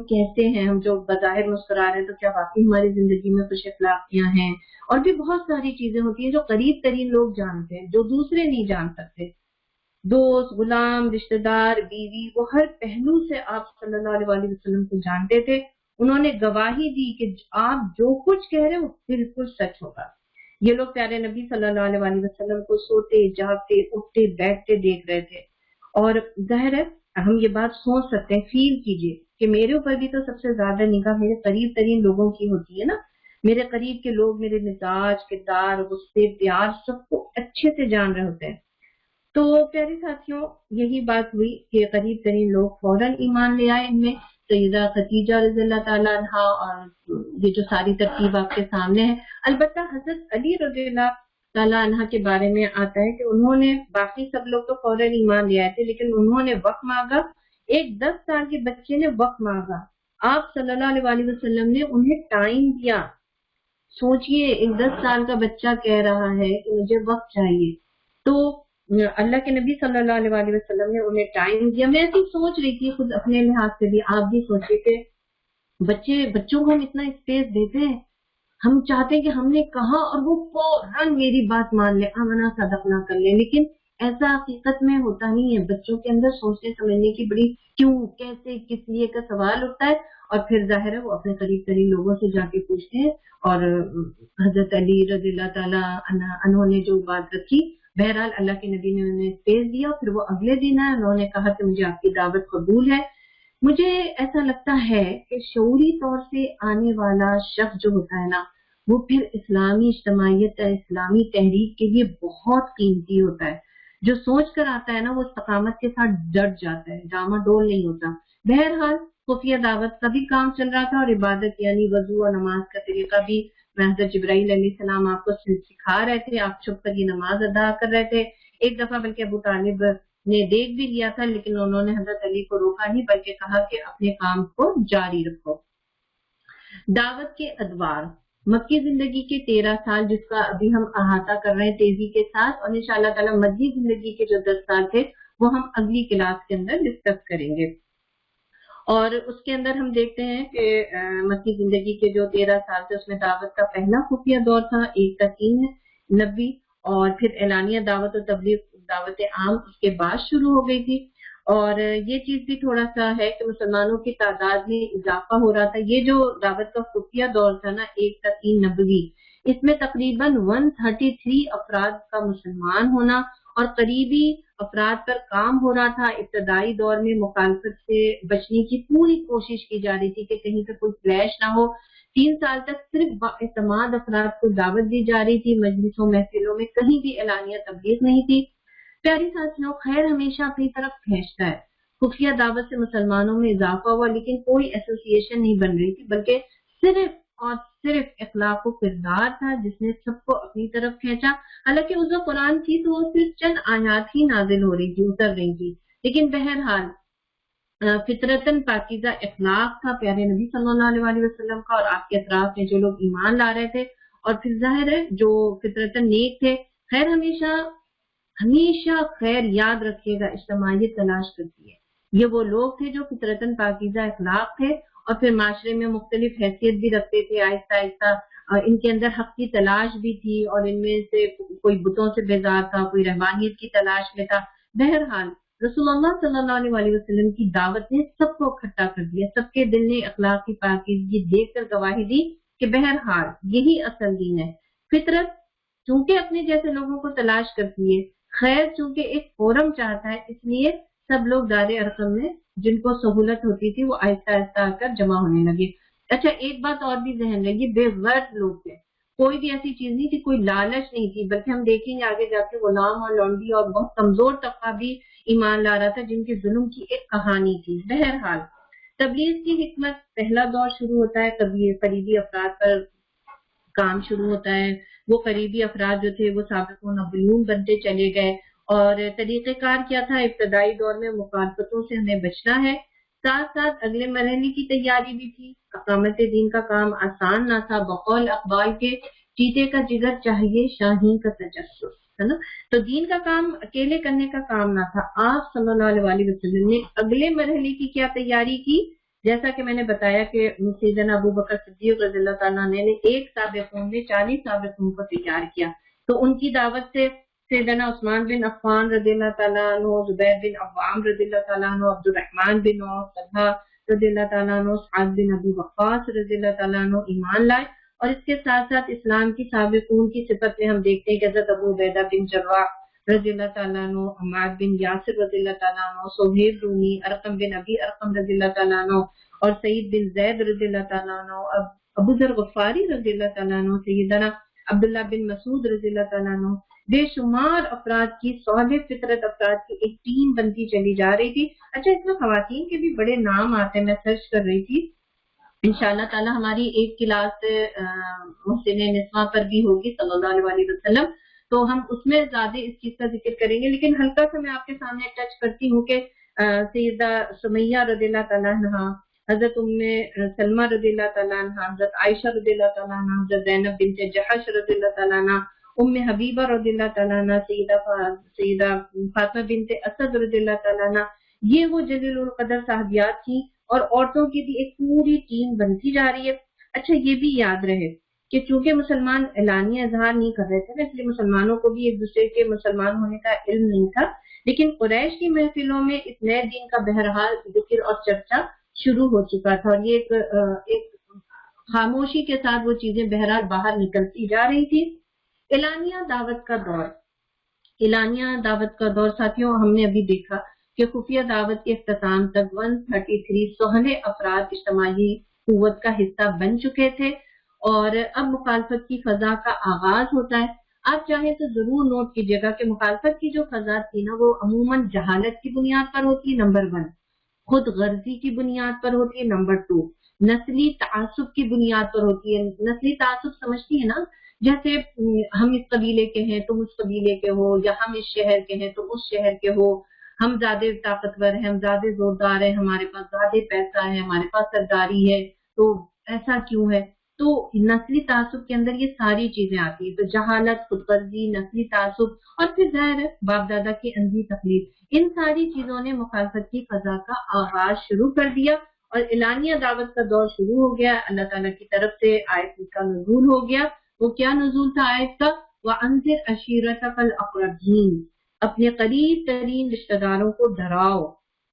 کیسے ہیں. ہم جو بظاہر مسکرا رہے ہیں تو کیا واقعی ہماری زندگی میں کچھ اخلاقیاں ہیں، اور بھی بہت ساری چیزیں ہوتی ہیں جو قریب ترین لوگ جانتے ہیں، جو دوسرے نہیں جان سکتے. دوست، غلام، رشتہ دار، بیوی، وہ ہر پہلو سے آپ صلی اللہ علیہ وسلم کو جانتے تھے. انہوں نے گواہی دی کہ آپ جو کچھ کہہ رہے ہو بالکل سچ ہوگا. یہ لوگ پیارے نبی صلی اللہ علیہ وسلم کو سوتے، جاگتے، اٹھتے، بیٹھتے دیکھ رہے تھے. اور ظاہر ہے ہم یہ بات سوچ سکتے ہیں، فیل کیجئے کہ میرے اوپر بھی تو سب سے زیادہ نگاہ میرے قریب ترین لوگوں کی ہوتی ہے نا. میرے قریب کے لوگ میرے مزاج، کردار، غصے، پیار سب کو اچھے سے جان رہے ہوتے ہیں. تو پیارے ساتھیوں، یہی بات ہوئی کہ قریب ترین لوگ فوراً ایمان لے آئے. ان میں سیدہ خدیجہ رضی اللہ تعالیٰ عنہ، اور یہ جو ساری ترتیب آپ کے سامنے ہے. البتہ حضرت علی رضی اللہ تعالیٰ عنہ کے بارے میں آتا ہے کہ انہوں نے، باقی سب لوگ تو فوراً ایمان لے آئے تھے، لیکن انہوں نے وقت مانگا. ایک 10 سال کے بچے نے وقت مانگا، آپ صلی اللہ علیہ وسلم نے انہیں ٹائم دیا. سوچئے، ایک 10 سال کا بچہ کہہ رہا ہے کہ مجھے وقت چاہیے، تو اللہ کے نبی صلی اللہ علیہ وسلم نے انہیں ٹائم دیا. میں ایسی سوچ رہی تھی خود اپنے لحاظ سے بھی، آپ بھی سوچے کہ بچوں کو ہم اتنا اسپیس دیتے ہیں، ہم چاہتے ہیں کہ ہم نے کہا اور وہ فوراً میری بات مان لے، آمنا صدقنا کر لے، لیکن ایسا حقیقت میں ہوتا نہیں ہے. بچوں کے اندر سوچنے سمجھنے کی بڑی کیوں، کیسے، کس لیے کا سوال اٹھتا ہے، اور پھر ظاہر ہے وہ اپنے قریب قریب لوگوں سے جا کے پوچھتے ہیں. اور حضرت علی رضی اللہ تعالیٰ عنہ نے جو بات رکھی، بہرحال اللہ کے نبی نے انہیں فیض دیا. پھر وہ اگلے دن ہے، انہوں نے کہا کہ مجھے آپ کی دعوت قبول ہے. مجھے ایسا لگتا ہے کہ شعوری طور سے آنے والا شخص جو ہوتا ہے نا، وہ پھر اسلامی اجتماعیت، اسلامی تحریک کے لیے بہت قیمتی ہوتا ہے. جو سوچ کر آتا ہے نا، وہ استقامت کے ساتھ ڈٹ جاتا ہے، ڈاما ڈول نہیں ہوتا. بہرحال خفیہ دعوت کا بھی کام چل رہا تھا، اور عبادت یعنی وضو اور نماز کا طریقہ بھی حضرت جبرائیل علیہ السلام آپ کو سکھا رہے تھے. آپ چھپ کر یہ نماز ادا کر رہے تھے. ایک دفعہ بلکہ ابو طالب نے دیکھ بھی لیا تھا، لیکن انہوں نے حضرت علی کو روکا نہیں، بلکہ کہا کہ اپنے کام کو جاری رکھو. دعوت کے ادوار، مکی زندگی کے 13 سال جس کا ابھی ہم احاطہ کر رہے ہیں تیزی کے ساتھ، اور انشاءاللہ تعالی مدنی زندگی کے جو 10 سال تھے وہ ہم اگلی کلاس کے اندر ڈسکس کریں گے. اور اس کے اندر ہم دیکھتے ہیں کہ مکی زندگی کے جو 13 سال تھے اس میں دعوت کا پہلا خفیہ دور تھا 1 تا 3 نبی، اور پھر اعلانیہ دعوت و تبلیغ دعوت عام اس کے بعد شروع ہو گئی تھی. اور یہ چیز بھی تھوڑا سا ہے کہ مسلمانوں کی تعداد میں اضافہ ہو رہا تھا. یہ جو دعوت کا خفیہ دور تھا نا 1 تا 3 نبوی، اس میں تقریباً 133 افراد کا مسلمان ہونا اور قریبی افراد پر کام ہو رہا تھا. ابتدائی دور میں مخالفت سے بچنے کی پوری کوشش کی جا رہی تھی کہ کہیں پہ کوئی کلیش نہ ہو. 3 سال تک صرف باعتماد افراد کو دعوت دی جا رہی تھی. مجلسوں محفلوں میں کہیں بھی اعلانیہ تبلیغ نہیں تھی. پیاری ساتھیوں، خیر ہمیشہ اپنی طرف کھینچتا ہے. خفیہ دعوت سے مسلمانوں میں اضافہ ہوا، لیکن کوئی ایسوسی ایشن نہیں بن رہی تھی، بلکہ صرف اور صرف اخلاق و کردار تھا جس نے سب کو اپنی طرف کھینچا. حالانکہ اس وقت قرآن تھی تو وہ صرف چند آیات ہی نازل ہو رہی تھی، اتر رہی تھی، لیکن بہرحال فطرتاً پاکیزہ اخلاق تھا پیارے نبی صلی اللہ علیہ وسلم کا، اور آپ کے اطراف میں جو لوگ ایمان لا رہے تھے، اور پھر ظاہر ہے جو فطرتاً نیک تھے. خیر ہمیشہ ہمیشہ خیر یاد رکھیے گا اجتماعیت تلاش کرتی ہے. یہ وہ لوگ تھے جو فطرتاً پاکیزہ اخلاق تھے، اور پھر معاشرے میں مختلف حیثیت بھی رکھتے تھے. آہستہ آہستہ ان کے اندر حق کی تلاش بھی تھی، اور ان میں سے کوئی بتوں سے بیزار تھا، کوئی رحمانیت کی تلاش میں تھا. بہرحال رسول اللہ صلی اللہ علیہ وسلم کی دعوت نے سب کو اکٹھا کر دیا. سب کے دل نے اخلاق کی پاکیزگی دیکھ کر گواہی دی کہ بہرحال یہی اصل دین ہے. فطرت چونکہ اپنے جیسے لوگوں کو تلاش کرتی ہے، خیر چونکہ ایک فورم چاہتا ہے، اس لیے سب لوگ دار ارقم میں جن کو سہولت ہوتی تھی وہ آہستہ آہستہ آ کر جمع ہونے لگے. اچھا ایک بات اور بھی ذہن رہے، یہ بے غرض لوگ تھے، کوئی بھی ایسی چیز نہیں تھی، کوئی لالچ نہیں تھی، بلکہ ہم دیکھیں گے آگے جا کے غلام اور لونڈی اور بہت کمزور طبقہ بھی ایمان لا رہا تھا جن کے ظلم کی ایک کہانی تھی. بہرحال تبلیغ کی حکمت، پہلا دور شروع ہوتا ہے، کبھی قریبی افراد پر کام شروع ہوتا ہے. وہ قریبی افراد جو تھے وہ سابقون اولون بنتے چلے گئے. اور طریقہ کار کیا تھا؟ ابتدائی دور میں مخالفتوں سے ہمیں بچنا ہے، ساتھ ساتھ اگلے مرحلے کی تیاری بھی تھی. اقامت دین کا کام آسان نہ تھا. بقول اقبال کے چیتے کا جگر چاہیے شاہین کا تجسس، ہے نا. تو دین کا کام اکیلے کرنے کا کام نہ تھا. آپ صلی اللہ علیہ وسلم نے اگلے مرحلے کی کیا تیاری کی؟ جیسا کہ میں نے بتایا کہ سیدنا ابو بکر صدیق رضی اللہ تعالیٰ نے ایک سابقون نے 40 سابقون کو تیار کیا. تو ان کی دعوت سے سیدنا عثمان بن عفان رضی اللہ تعالیٰ عنہ، زبیر بن عوام رضی اللہ تعالیٰ عنہ، عبد الرحمن بن عوف، طلحہ رضی اللہ تعالیٰ عنہ، سعد بن ابی وقاص رضی اللہ تعالیٰ عنہ ایمان لائے. اور اس کے ساتھ ساتھ اسلام کی سابقون کی صفت میں ہم دیکھتے ہیں کہ حضرت ابو عبیدہ بن جراح رضی اللہ تعالیٰ عنہ، عمار بن یاسر رضی اللہ تعالیٰ عنہ، سہیب رومی، ارقم بن ابی ارقم رضی اللہ تعالیٰ عنہ، اور سعید بن زید رضی اللہ تعالیٰ عنہ، ابو ذر غفاری رضی اللہ تعالیٰ عنہ، سیدنا عبداللہ بن مسعود رضی اللہ تعالیٰ عنہ. بے شمار افراد کی، صالح فطرت افراد کی ایک ٹیم بنتی چلی جا رہی تھی. اچھا اس میں خواتین کے بھی بڑے نام آتے ہیں، میں سرچ کر رہی تھی. انشاءاللہ تعالی ہماری ایک کلاس محسن نسواں پر بھی ہوگی صلی اللہ علیہ وسلم، تو ہم اس میں زیادہ اس چیز کا ذکر کریں گے. لیکن ہلکا سا میں آپ کے سامنے ٹچ کرتی ہوں کہ سیدہ سمیہ رضی اللہ تعالیٰ عنہ، حضرت ام سلمہ رضی اللہ تعالیٰ عنہ، حضرت عائشہ رضی اللہ تعالیٰ عنہ، حضرت زینب بنت جحش رضی اللہ تعالیٰ عنہ، ام حبیبہ رضی اللہ تعالیٰ عنہ، سیدہ فاطمہ بنت اسد رضی اللہ تعالیٰ عنہ، یہ وہ جلیل القدر صحابیات تھیں. اور عورتوں کی بھی ایک پوری ٹیم بنتی جا رہی ہے. اچھا یہ بھی یاد رہے کہ چونکہ مسلمان اعلانیہ اظہار نہیں کر رہے تھے نا، اس لیے مسلمانوں کو بھی ایک دوسرے کے مسلمان ہونے کا علم نہیں تھا، لیکن قریش کی محفلوں میں اس نئے دین کا بہرحال ذکر اور چرچا شروع ہو چکا تھا، اور یہ ایک خاموشی کے ساتھ وہ چیزیں بہرحال باہر نکلتی جا رہی تھی۔ اعلانیہ دعوت کا دور، اعلانیہ دعوت کا دور ساتھیوں، ہم نے ابھی دیکھا کہ خفیہ دعوت کے اختتام تک 133 سہلے افراد اجتماعی قوت کا حصہ بن چکے تھے، اور اب مخالفت کی فضا کا آغاز ہوتا ہے۔ آپ چاہیں تو ضرور نوٹ کیجیے گا کہ مخالفت کی جو فضا تھی نا، وہ عموماً جہالت کی بنیاد پر ہوتی ہے، نمبر 1، خود غرضی کی بنیاد پر ہوتی ہے، نمبر 2، نسلی تعصب کی بنیاد پر ہوتی ہے۔ نسلی تعصب سمجھتی ہے نا، جیسے ہم اس قبیلے کے ہیں تم اس قبیلے کے ہو، یا ہم اس شہر کے ہیں تم اس شہر کے ہو، ہم زیادہ طاقتور ہیں، ہم زیادہ زوردار ہیں، ہمارے پاس زیادہ پیسہ ہے، ہمارے پاس سرداری ہے، تو ایسا کیوں ہے؟ تو نسلی تعصب کے اندر یہ ساری چیزیں آتی ہیں، تو جہالت، خود غرضی، نسلی تعصب، اور پھر ظاہر ہے باپ دادا کی اندھی تقلید، ان ساری چیزوں نے مخالفت کی فضا کا آغاز شروع کر دیا، اور اعلانیہ دعوت کا دور شروع ہو گیا۔ اللہ تعالیٰ کی طرف سے آیت کا نزول ہو گیا۔ وہ کیا نزول تھا آیت کا؟ وَأَنذِرْ عَشِيرَتَكَ الْأَقْرَبِينَ، اپنے قریب ترین رشتہ داروں کو ڈراؤ،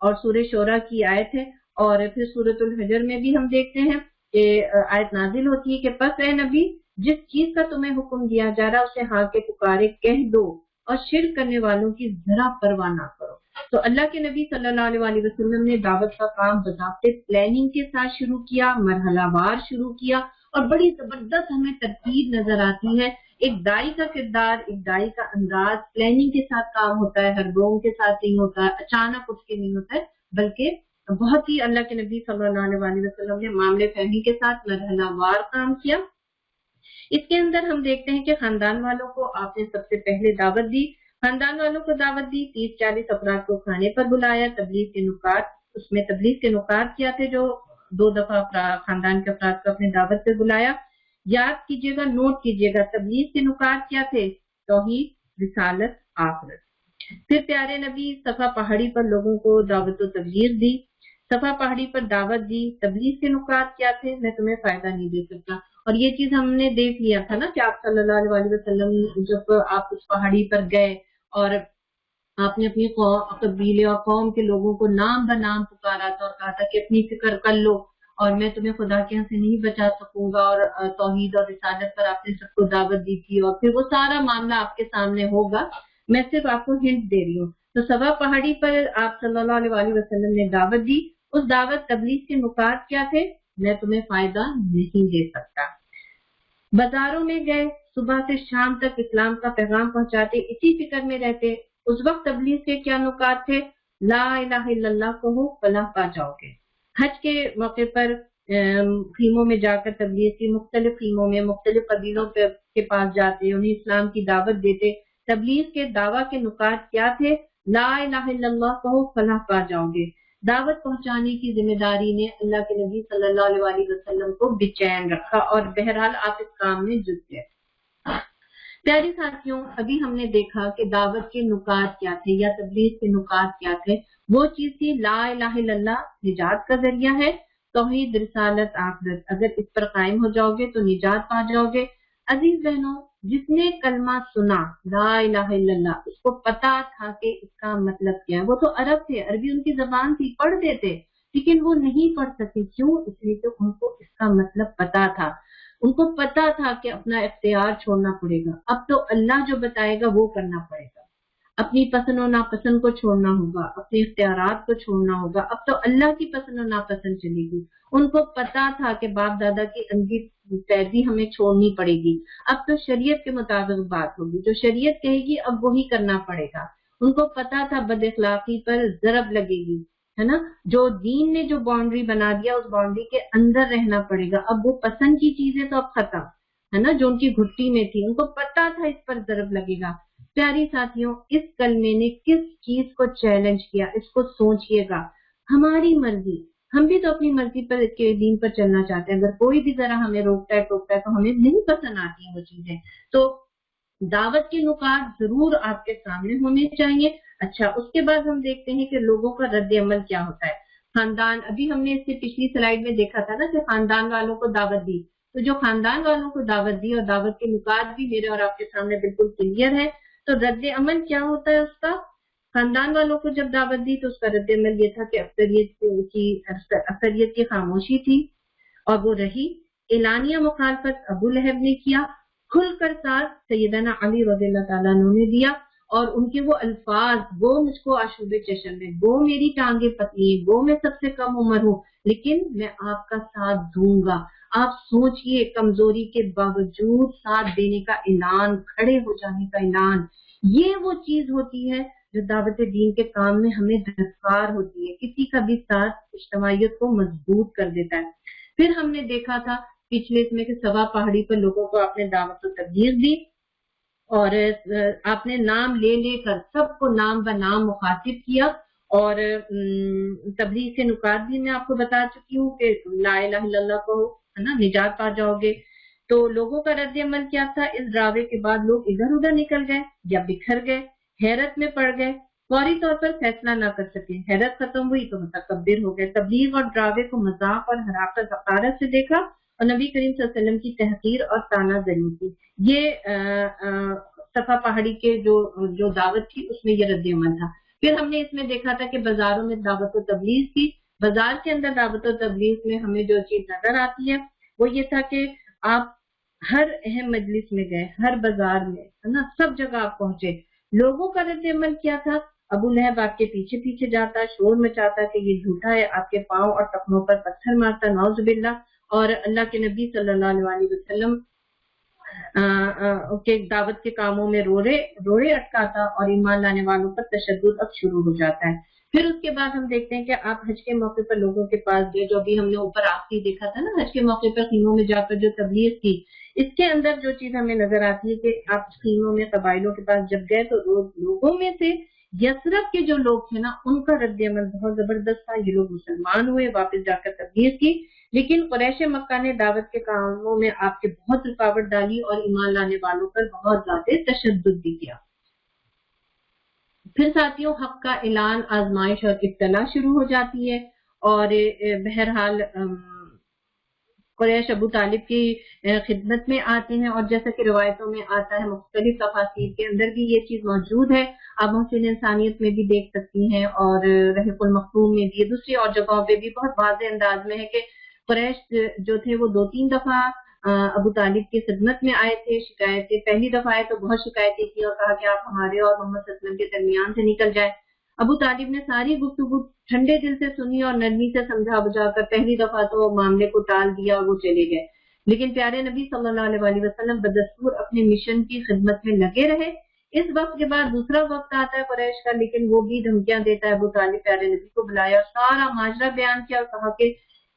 اور سورہ شورى کی آیت ہے۔ اور پھر سورۃ الحجر میں بھی ہم دیکھتے ہیں کہ آیت نازل ہوتی ہے کہ پس اے نبی، جس چیز کا تمہیں حکم دیا جا رہا اسے ہاں کے پکارے کہہ دو، اور شرک کرنے والوں کی ذرا پرواہ نہ کرو۔ تو اللہ کے نبی صلی اللہ علیہ وسلم نے دعوت کا کام بضابطہ پلاننگ کے ساتھ شروع کیا، مرحلہ وار شروع کیا، اور بڑی زبردست ہمیں ترتیب نظر آتی ہے۔ ایک دائی کا کردار، ایک دائی کا انداز پلاننگ کے ساتھ کام ہوتا ہے، ہر گوم کے ساتھ نہیں ہوتا ہے، اچانک اٹھ کے نہیں ہوتا ہے، بلکہ بہت ہی اللہ کے نبی صلی اللہ علیہ وسلم نے معاملے فہمی کے ساتھ مرحلہ وار کام کیا۔ اس کے اندر ہم دیکھتے ہیں کہ خاندان والوں کو آپ نے سب سے پہلے دعوت دی، خاندان والوں کو دعوت دی، 30-40 افراد کو کھانے پر بلایا، تبلیغ کے نکات، اس میں تبلیغ کے نکات کیا تھے جو 2 دفعہ خاندان کے افراد کو اپنے دعوت پہ بلایا۔ یاد کیجیے گا، نوٹ کیجیے گا، تبلیغ کے نکات کیا تھے؟ توحید، رسالت، آخرت۔ پھر پیارے نبی صفا پہاڑی پر لوگوں کو دعوت و تبلیغ دی، صفا پہاڑی پر دعوت دی، تبلیغ کے نکات کیا تھے؟ میں تمہیں فائدہ نہیں دے سکتا، اور یہ چیز ہم نے دیکھ لیا تھا نا کہ آپ صلی اللہ علیہ وسلم جب آپ اس پہاڑی پر گئے اور آپ نے اپنی قبیلے اور قوم کے لوگوں کو نام بنام پکارا تھا اور کہا تھا کہ اپنی فکر کر لو اور میں تمہیں خدا کے یہاں سے نہیں بچا سکوں گا، اور توحید اور رسالت پر آپ نے سب کو دعوت دی تھی، اور پھر وہ سارا معاملہ آپ کے سامنے ہوگا، میں صرف آپ کو ہنٹ دے رہی ہوں۔ تو صفا پہاڑی پر آپ صلی اللہ علیہ وسلم نے دعوت دی، اس دعوت تبلیغ کے نکات کیا تھے؟ میں تمہیں فائدہ نہیں دے سکتا۔ بازاروں میں گئے، صبح سے شام تک اسلام کا پیغام پہنچاتے، اسی فکر میں رہتے، اس وقت تبلیغ کے کیا نکات تھے؟ لا الہ الا اللہ کہو فلاح پا جاؤ گے۔ حج کے موقع پر خیموں میں جا کر تبلیغ کی، مختلف خیموں میں مختلف قبیلوں کے پاس جاتے، انہیں اسلام کی دعوت دیتے۔ تبلیغ کے دعویٰ کے نکات کیا تھے؟ لا الہ الا اللہ کہو فلاح پا جاؤ گے۔ دعوت پہنچانے کی ذمہ داری نے اللہ کے نبی صلی اللہ علیہ وسلم کو بے چین رکھا، اور بہرحال آپ اس کام میں جت گئے۔ پیاری ساتھیوں، ابھی ہم نے دیکھا کہ دعوت کے نکات کیا تھے یا تبلیغ کے نکات کیا تھے۔ وہ چیز تھی لا الہ الا اللہ نجات کا ذریعہ ہے، توحید، رسالت، آخرت، اگر اس پر قائم ہو جاؤ گے تو نجات پا جاؤ گے۔ عزیز بہنوں، جس نے کلمہ سنا لا الہ الا اللہ، اس کو پتا تھا کہ اس کا مطلب کیا ہے۔ وہ تو عرب تھے، عربی ان کی زبان تھی، پڑھتے تھے، لیکن وہ نہیں پڑھ سکے، کیوں؟ اس لیے کہ ان کو اس کا مطلب پتا تھا، ان کو پتا تھا کہ اپنا اختیار چھوڑنا پڑے گا، اب تو اللہ جو بتائے گا وہ کرنا پڑے گا، اپنی پسند و ناپسند کو چھوڑنا ہوگا، اپنے اختیارات کو چھوڑنا ہوگا، اب تو اللہ کی پسند و ناپسند چلے گی۔ ان کو پتا تھا کہ باپ دادا کی اندھی پیروی ہمیں چھوڑنی پڑے گی، اب تو شریعت کے مطابق بات ہوگی، جو شریعت کہے گی اب وہی کرنا پڑے گا۔ ان کو پتا تھا بد اخلاقی پر ضرب لگے گی، ہے نا، جو دین نے جو باؤنڈری بنا دیا اس باؤنڈری کے اندر رہنا پڑے گا، اب وہ پسند کی چیزیں تو اب ختم، ہے نا، جو ان کی گھٹی میں تھی، ان کو پتا تھا اس پر ضرب لگے گا۔ پیاری ساتھیوں، اس کلمے نے کس چیز کو چیلنج کیا، اس کو سوچئے گا۔ ہماری مرضی، ہم بھی تو اپنی مرضی پر کے دین پر چلنا چاہتے ہیں، اگر کوئی بھی ذرا ہمیں روکتا ہے ٹوکتا ہے تو ہمیں نہیں پسند آتی ہیں وہ چیزیں۔ تو دعوت کے نکات ضرور آپ کے سامنے ہونے چاہیے۔ اچھا، اس کے بعد ہم دیکھتے ہیں کہ لوگوں کا رد عمل کیا ہوتا ہے۔ خاندان، ابھی ہم نے اس سے پچھلی سلائیڈ میں دیکھا تھا نا کہ خاندان والوں کو دعوت دی، تو جو خاندان والوں کو دعوت دی اور دعوت کے نکات بھی میرے اور آپ کے سامنے بالکل کلیئر ہے، تو رد عمل کیا ہوتا ہے اس کا؟ خاندان والوں کو جب دعوت دی تو اس کا رد عمل یہ تھا کہ اکثریت کی خاموشی تھی اور وہ رہی۔ اعلانیہ مخالفت ابو لہب نے کیا، کھل کر ساتھ سیدنا علی رضی اللہ تعالیٰ عنہ نے دیا، اور ان کے وہ الفاظ، وہ مجھ کو آشوب چشم ہے، وہ میری ٹانگیں پتلی ہیں، وہ میں سب سے کم عمر ہوں، لیکن میں آپ کا ساتھ دوں گا۔ آپ سوچئے، کمزوری کے باوجود ساتھ دینے کا اعلان، کھڑے ہو جانے کا اعلان، یہ وہ چیز ہوتی ہے جو دعوت دین کے کام میں ہمیں درکار ہوتی ہے، کسی کا بھی ساتھ اجتماعیت کو مضبوط کر دیتا ہے۔ پھر ہم نے دیکھا تھا پچھلے اس میں کہ سوا پہاڑی پر لوگوں کو آپ نے دعوت و تبلیغ دی، اور آپ نے نام لے لے کر سب کو نام ب نام مخاطب کیا، اور تبلیغ کے نکات بھی میں آپ کو بتا چکی ہوں کہ لا الہ الا اللہ کہو، ہے نا، نجات پا جاؤ گے۔ تو لوگوں کا رد عمل کیا تھا؟ اس ڈراوے کے بعد لوگ ادھر ادھر نکل گئے یا بکھر گئے، حیرت میں پڑ گئے، فوری طور پر فیصلہ نہ کر سکے، حیرت ختم ہوئی تو متکبر ہو گئے، تبلیغ اور ڈراوے کو مذاق اور حقارت سے دیکھا، اور نبی کریم صلی اللہ علیہ وسلم کی تحقیر اور تانا زنی کی۔ یہ صفا پہاڑی کے جو دعوت تھی اس میں یہ رد عمل تھا۔ پھر ہم نے اس میں دیکھا تھا کہ بازاروں میں دعوت و تبلیغ کی، بازار کے اندر دعوت و تبلیغ میں ہمیں جو چیز نظر آتی ہے وہ یہ تھا کہ آپ ہر اہم مجلس میں گئے، ہر بازار میں، ہے نا، سب جگہ آپ پہنچے۔ لوگوں کا رد عمل کیا تھا؟ ابو لہب آپ کے پیچھے پیچھے جاتا، شور مچاتا کہ یہ جھوٹا ہے، آپ کے پاؤں اور ٹخنوں پر پتھر مارتا، نعوذ باللہ، اور اللہ کے نبی صلی اللہ علیہ وسلم کے دعوت کے کاموں میں روڑے اٹکاتا، اور ایمان لانے والوں پر تشدد اب شروع ہو جاتا ہے۔ پھر اس کے بعد ہم دیکھتے ہیں کہ آپ حج کے موقع پر لوگوں کے پاس گئے، جو بھی ہم نے اوپر آخری دیکھا تھا نا، حج کے موقع پر خیموں میں جا کر جو تبلیغ کی، اس کے اندر جو چیز ہمیں نظر آتی ہے کہ آپ خیموں میں قبائلوں کے پاس جب گئے تو لوگوں میں سے یثرب کے جو لوگ تھے نا، ان کا رد عمل بہت زبردست تھا۔ یہ لوگ مسلمان ہوئے، واپس جا کر تبلیغ کی، لیکن قریش مکہ نے دعوت کے کاموں میں آپ کے بہت رکاوٹ ڈالی اور ایمان لانے والوں پر بہت زیادہ تشدد بھی کیا۔ پھر ساتھیوں، حق کا اعلان، آزمائش اور ابتلا شروع ہو جاتی ہے، اور بہرحال قریش ابو طالب کی خدمت میں آتے ہیں، اور جیسا کہ روایتوں میں آتا ہے، مختلف تفاسیر کے اندر بھی یہ چیز موجود ہے، آپ محسن انسانیت میں بھی دیکھ سکتی ہیں، اور رحیق المختوم میں بھی، دوسری اور جگہوں پہ بھی بہت واضح انداز میں ہے کہ قریش جو تھے وہ 2-3 دفعہ ابو طالب کی خدمت میں آئے تھے، شکایتیں، پہلی دفعہ آئے تو بہت شکایتیں کی اور کہا کہ آپ ہمارے اور محمد صلی اللہ علیہ وسلم کے درمیان سے نکل جائے۔ ابو طالب نے ساری گفتگو ٹھنڈے دل سے سنی اور نرمی سے سمجھا بجھا کر پہلی دفعہ تو معاملے کو ٹال دیا اور وہ چلے گئے، لیکن پیارے نبی صلی اللہ علیہ وسلم بدستور اپنے مشن کی خدمت میں لگے رہے۔ اس وقت کے بعد دوسرا وقت آتا ہے قریش کا، لیکن وہ بھی دھمکیاں دیتا ہے۔ ابو طالب پیارے نبی کو بلایا اور سارا ماجرا بیان کیا اور کہا کہ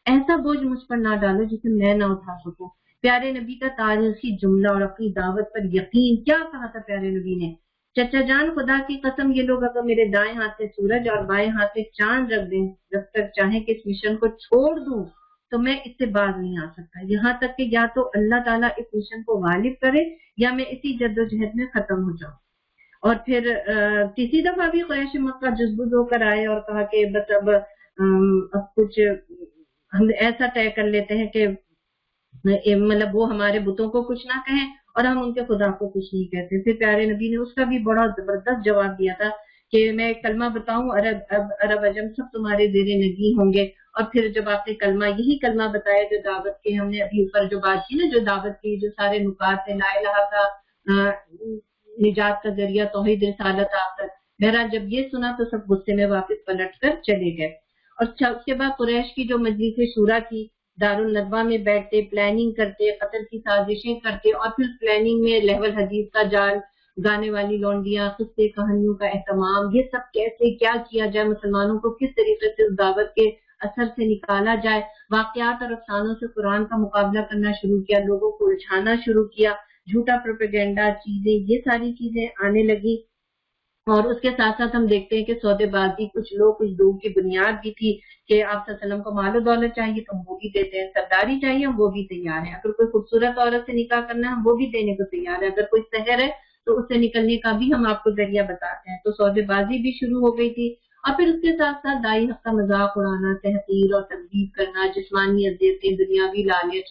ایسا بوجھ مجھ پر نہ ڈالو جسے میں نہ اٹھا سکوں۔ پیارے نبی کا تاریخی جملہ اور اپنی دعوت پر یقین، کیا کہا تھا پیارے نبی نے؟ چچا جان، خدا کی قسم، یہ لوگ اگر میرے دائیں ہاتھ میں سورج اور بائیں ہاتھ میں چاند رکھ دیں، جب تک چاہیں کہ اس مشن کو چھوڑ دوں تو میں اس سے باز نہیں آ سکتا، یہاں تک کہ یا تو اللہ تعالیٰ اس مشن کو غالب کرے یا میں اسی جدوجہد میں ختم ہو جاؤں۔ اور پھر تیسری دفعہ بھی قریش مکہ جذبوز ہو کر آئے اور کہا کہ بس اب کچھ ہم ایسا طے کر لیتے ہیں کہ مطلب وہ ہمارے بتوں کو کچھ نہ کہیں اور ہم ان کے خدا کو کچھ نہیں کہتے۔ پھر پیارے نبی نے اس کا بھی بڑا زبردست جواب دیا تھا کہ میں کلمہ بتاؤں، عرب عجم سب تمہارے زیر نگی ہوں گے۔ اور پھر جب آپ نے یہی کلمہ بتایا جو دعوت کے، ہم نے ابھی اوپر جو بات کی نا، جو دعوت کی جو سارے نکات ہیں، لا الہ کا نجات کا ذریعہ، توحید، رسالت، آخرت، بہرحال جب یہ سنا تو سب غصے میں واپس پلٹ کر چلے گئے۔ اور اس کے بعد قریش کی جو مجلس شورا کی، دارالندوا میں بیٹھتے، پلاننگ کرتے، قتل کی سازشیں کرتے، اور پھر پلاننگ میں لہول حدیث کا جال، گانے والی لونڈیاں، قصے کہانیوں کا اہتمام، یہ سب کیسے کیا کیا جائے، مسلمانوں کو کس طریقے سے اس دعوت کے اثر سے نکالا جائے، واقعات اور افسانوں سے قرآن کا مقابلہ کرنا شروع کیا، لوگوں کو الجھانا شروع کیا، جھوٹا پروپیگنڈا چیزیں، یہ ساری چیزیں آنے لگی۔ اور اس کے ساتھ ساتھ ہم دیکھتے ہیں کہ سودے بازی، کچھ لوگ کی بنیاد بھی تھی کہ آپ صلی اللہ علیہ وسلم کو مال و دولت چاہیے تو ہم وہ بھی دیتے ہیں، سرداری چاہیے ہم وہ بھی تیار ہیں، اگر کوئی خوبصورت عورت سے نکاح کرنا ہے ہم وہ بھی دینے کو تیار ہے، اگر کوئی سحر ہے تو اس سے نکلنے کا بھی ہم آپ کو ذریعہ بتاتے ہیں۔ تو سودے بازی بھی شروع ہو گئی تھی، اور پھر اس کے ساتھ ساتھ دائی حق کا مذاق اڑانا، تحقیر اور تنقید کرنا، جسمانی اذیتیں، دنیاوی لالچ،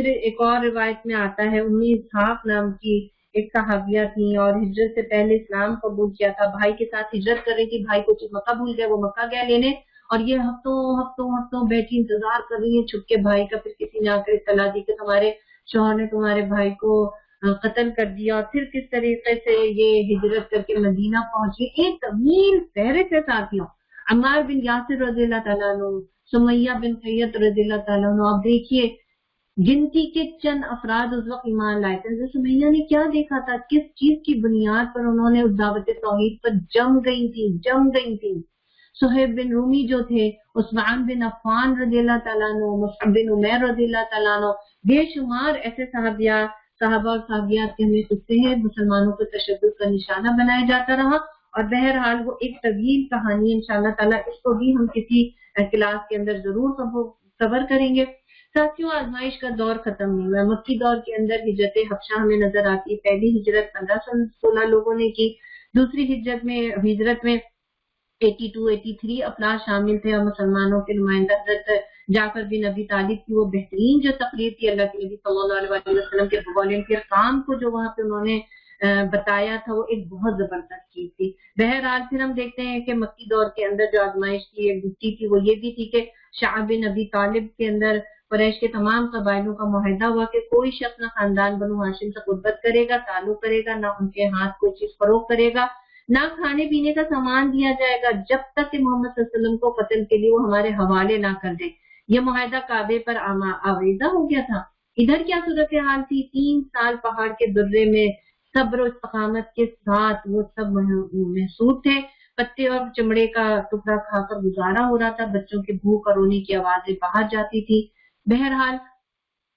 پھر ایک اور روایت میں آتا ہے امی اسحاق نام کی ایک صحابیہ تھی اور ہجرت سے پہلے اسلام قبول کیا تھا، بھائی کے ساتھ ہجرت کر رہی تھی، بھائی کو مکہ بھول گیا، وہ مکہ گیا لینے، اور یہ ہفتوں ہفتوں ہفتوں بیٹھی انتظار کر رہی ہے چھپ کے بھائی کا۔ پھر کسی نے آ کر اطلاع دی کہ تمہارے شوہر نے تمہارے بھائی کو قتل کر دیا، اور پھر کس طریقے سے یہ ہجرت کر کے مدینہ پہنچی۔ ایک طویل فہرست ہے ساتھیوں، عمار بن یاسر رضی اللہ تعالیٰ عنہ، سمیہ بن قیت رضی اللہ تعالیٰ عنہ، آپ دیکھیے گنتی کے چند افراد اس وقت ایمان لائے تھے۔ سمیہ نے کیا دیکھا تھا، کس چیز کی بنیاد پر انہوں نے اس دعوت توحید پر جم گئی تھی۔ صہیب بن رومی جو تھے، عثمان بن عفان رضی اللہ تعالیٰ عنہ، مصعب بن عمیر رضی اللہ تعالیٰ عنہ، بے شمار ایسے صحابہ اور صحابیات کے ہمیں قصے ہیں۔ مسلمانوں کو تشدد کا نشانہ بنایا جاتا رہا، اور بہرحال وہ ایک طویل کہانی ہے، انشاءاللہ تعالیٰ اس کو بھی ہم کسی کلاس کے اندر ضرور کور کریں گے۔ ساتھیوں، آزمائش کا دور ختم نہیں ہوا۔ مکی دور کے اندر ہجرت حبشہ ہمیں نظر آتی ہے۔ پہلی ہجرت 1516 لوگوں نے کی، دوسری ہجرت میں 82-83 افراد شامل تھے، اور مسلمانوں کے نمائندہ حضرت جعفر بن ابی طالب کی وہ بہترین جو تقریر تھی اللہ کے نبی صلی اللہ علیہ وسلم کے والنٹیئر کام کو جو وہاں پہ انہوں نے بتایا تھا، وہ ایک بہت زبردست چیز تھی۔ بہرحال پھر ہم دیکھتے ہیں کہ مکی دور کے اندر جو آزمائش کی ایک دوسری تھی وہ یہ بھی تھی کہ شعب بن ابی طالب کے اندر قریش کے تمام قبائلوں کا معاہدہ ہوا کہ کوئی شخص نہ خاندان بنو ہاشم سے قربت کرے گا، تعلق کرے گا، نہ ان کے ہاتھ کوئی چیز فروخت کرے گا، نہ کھانے پینے کا سامان دیا جائے گا، جب تک کہ محمد صلی اللہ علیہ وسلم کو قتل کے لیے وہ ہمارے حوالے نہ کر دے۔ یہ معاہدہ کعبے پر آویزہ ہو گیا تھا۔ ادھر کیا صورتحال تھی؟ 3 سال پہاڑ کے درے میں صبر و استقامت کے ساتھ وہ سب محسوس تھے، پتے اور چمڑے کا ٹکڑا کھا کر گزارا ہو رہا تھا، بچوں کے بھوک اور رونے کی آوازیں باہر جاتی تھی۔ بہرحال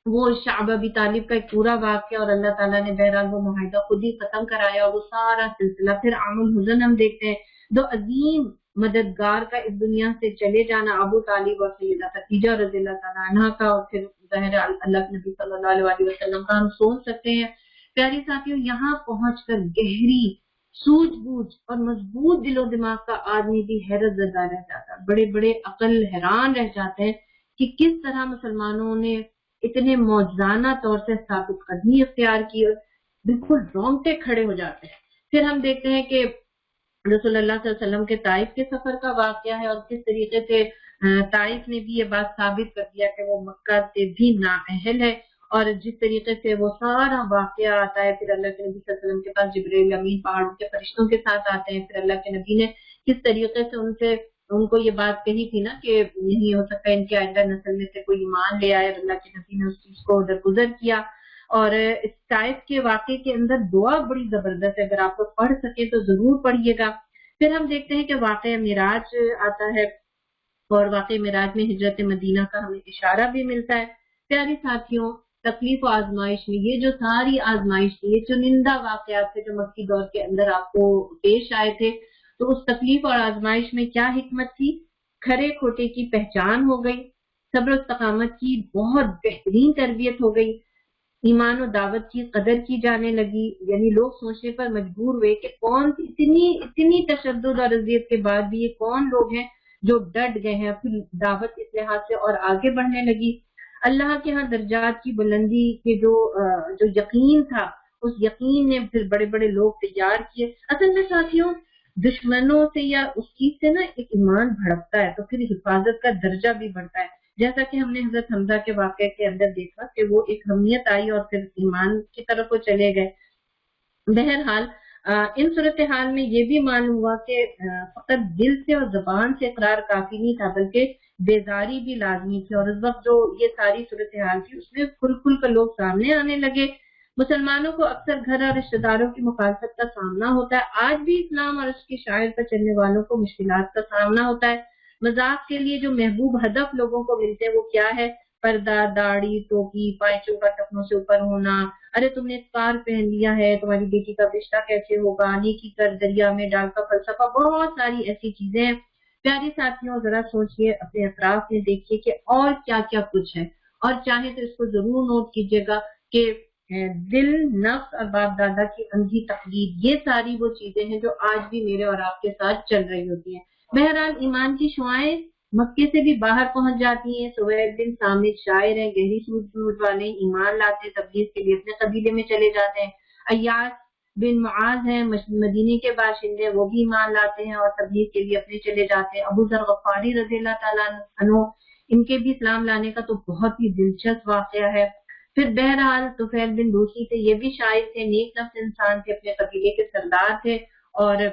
وہ شعب ابی طالب کا ایک پورا واقعہ، اور اللہ تعالیٰ نے بہرحال وہ معاہدہ خود ہی ختم کرایا، اور وہ سارا سلسلہ پھر عام الحزن ہم دیکھتے ہیں، 2 عظیم مددگار کا اس دنیا سے چلے جانا، ابو طالب اور سیدہ خدیجہ رضی اللہ تعالیٰ عنہ کا، اور پھر بہرحال اللہ کے نبی صلی اللہ علیہ وسلم کا ہم سوچ سکتے ہیں۔ پیاری ساتھیوں، یہاں پہنچ کر گہری سوجھ بوجھ اور مضبوط دل و دماغ کا آدمی بھی حیرت زدہ رہ جاتا ہے، بڑے بڑے عقل حیران رہ جاتے ہیں کہ کس طرح مسلمانوں نے اتنے موجزانہ طور سے ثابت قدمی اختیار کی، اور بالکل رونگٹے کھڑے ہو جاتے ہیں۔ پھر ہم دیکھتے ہیں کہ رسول اللہ صلی اللہ علیہ وسلم کے طائف کے سفر کا واقعہ ہے، اور کس طریقے سے طائف نے بھی یہ بات ثابت کر دیا کہ وہ مکہ سے بھی نااہل ہے، اور جس طریقے سے وہ سارا واقعہ آتا ہے، پھر اللہ کے نبی صلی اللہ علیہ وسلم کے پاس جبرائیل امین پہاڑوں کے فرشتوں کے ساتھ آتے ہیں، پھر اللہ کے نبی نے کس طریقے سے ان کو یہ بات کہی تھی نا کہ نہیں ہو سکتا ان کے آئندہ نسل میں سے کوئی ایمان لے آئے، اللہ کے نبی نے اس چیز کو درگزر کیا۔ اور اس طائف کے واقعے کے اندر دعا بڑی زبردست ہے، اگر آپ کو پڑھ سکے تو ضرور پڑھیے گا۔ پھر ہم دیکھتے ہیں کہ واقعہ معراج آتا ہے، اور واقعہ معراج میں ہجرت مدینہ کا ہمیں اشارہ بھی ملتا ہے۔ پیاری ساتھیوں، تکلیف و آزمائش میں یہ جو ساری آزمائش تھی، یہ چنندہ واقعات تھے جو مکی دور کے اندر آپ کو پیش آئے تھے، تو اس تکلیف اور آزمائش میں کیا حکمت تھی؟ کھرے کھوٹے کی پہچان ہو گئی، صبر و استقامت کی بہت بہترین تربیت ہو گئی، ایمان و دعوت کی قدر کی جانے لگی، یعنی لوگ سوچنے پر مجبور ہوئے کہ کون اتنی تشدد اور اذیت کے بعد بھی یہ کون لوگ ہیں جو ڈٹ گئے ہیں، پھر دعوت اس لحاظ سے اور آگے بڑھنے لگی۔ اللہ کے ہاں درجات کی بلندی کے جو یقین تھا، اس یقین نے پھر بڑے بڑے لوگ تیار کیے۔ اصل میں ساتھیوں، دشمنوں سے یا اس چیز سے نا ایک ایمان بھڑکتا ہے تو پھر حفاظت کا درجہ بھی بڑھتا ہے، جیسا کہ ہم نے حضرت حمزہ کے واقعے کے اندر دیکھا کہ وہ ایک ہمیت آئی اور پھر ایمان کی طرف وہ چلے گئے۔ بہرحال ان صورتحال میں یہ بھی معلوم ہوا کہ فقط دل سے اور زبان سے اقرار کافی نہیں تھا، بلکہ بیزاری بھی لازمی تھی، اور اس وقت جو یہ ساری صورتحال تھی اس میں کھل کھل کر لوگ سامنے آنے لگے۔ مسلمانوں کو اکثر گھر اور رشتہ داروں کی مخالفت کا سامنا ہوتا ہے، آج بھی اسلام اور اس کی شاعر پر چلنے والوں کو مشکلات کا سامنا ہوتا ہے۔ مذاق کے لیے جو محبوب ہدف لوگوں کو ملتے ہیں وہ کیا ہے؟ پردہ، داڑھی، ٹوپی، پائچوں کا ٹخنوں سے اوپر ہونا، ارے تم نے اسکارف پہن لیا ہے، تمہاری بیٹی کا رشتہ کیسے ہوگا، نیکی کر دریا میں ڈال کا فلسفہ، بہت ساری ایسی چیزیں ہیں۔ پیاری ساتھیوں، ذرا سوچئے، اپنے اطراف میں دیکھیے کہ اور کیا کیا کچھ ہے، اور چاہے تو اس کو ضرور نوٹ کیجیے گا کہ دل، نفس اور باپ دادا کی اندھی تقلید، یہ ساری وہ چیزیں ہیں جو آج بھی میرے اور آپ کے ساتھ چل رہی ہوتی ہیں۔ بہرحال ایمان کی شعائیں مکے سے بھی باہر پہنچ جاتی ہیں. سہیل بن سامد شاعر ہیں، گہری سوجھ والے، ایمان لاتے ہیں، تبلیغ کے لیے اپنے قبیلے میں چلے جاتے ہیں. ایاس بن معاذ ہیں، مدینے کے باشندے، وہ بھی ایمان لاتے ہیں اور تبلیغ کے لیے اپنے چلے جاتے ہیں. ابو ذر غفاری رضی اللہ تعالیٰ عنہ، ان کے بھی اسلام لانے کا تو بہت ہی دلچسپ واقعہ ہے. پھر بہرحال طفیل بن دوسی تھے، یہ بھی شاعر تھے، نیک نفس انسان تھے، اپنے قبیلے کے سردار تھے اور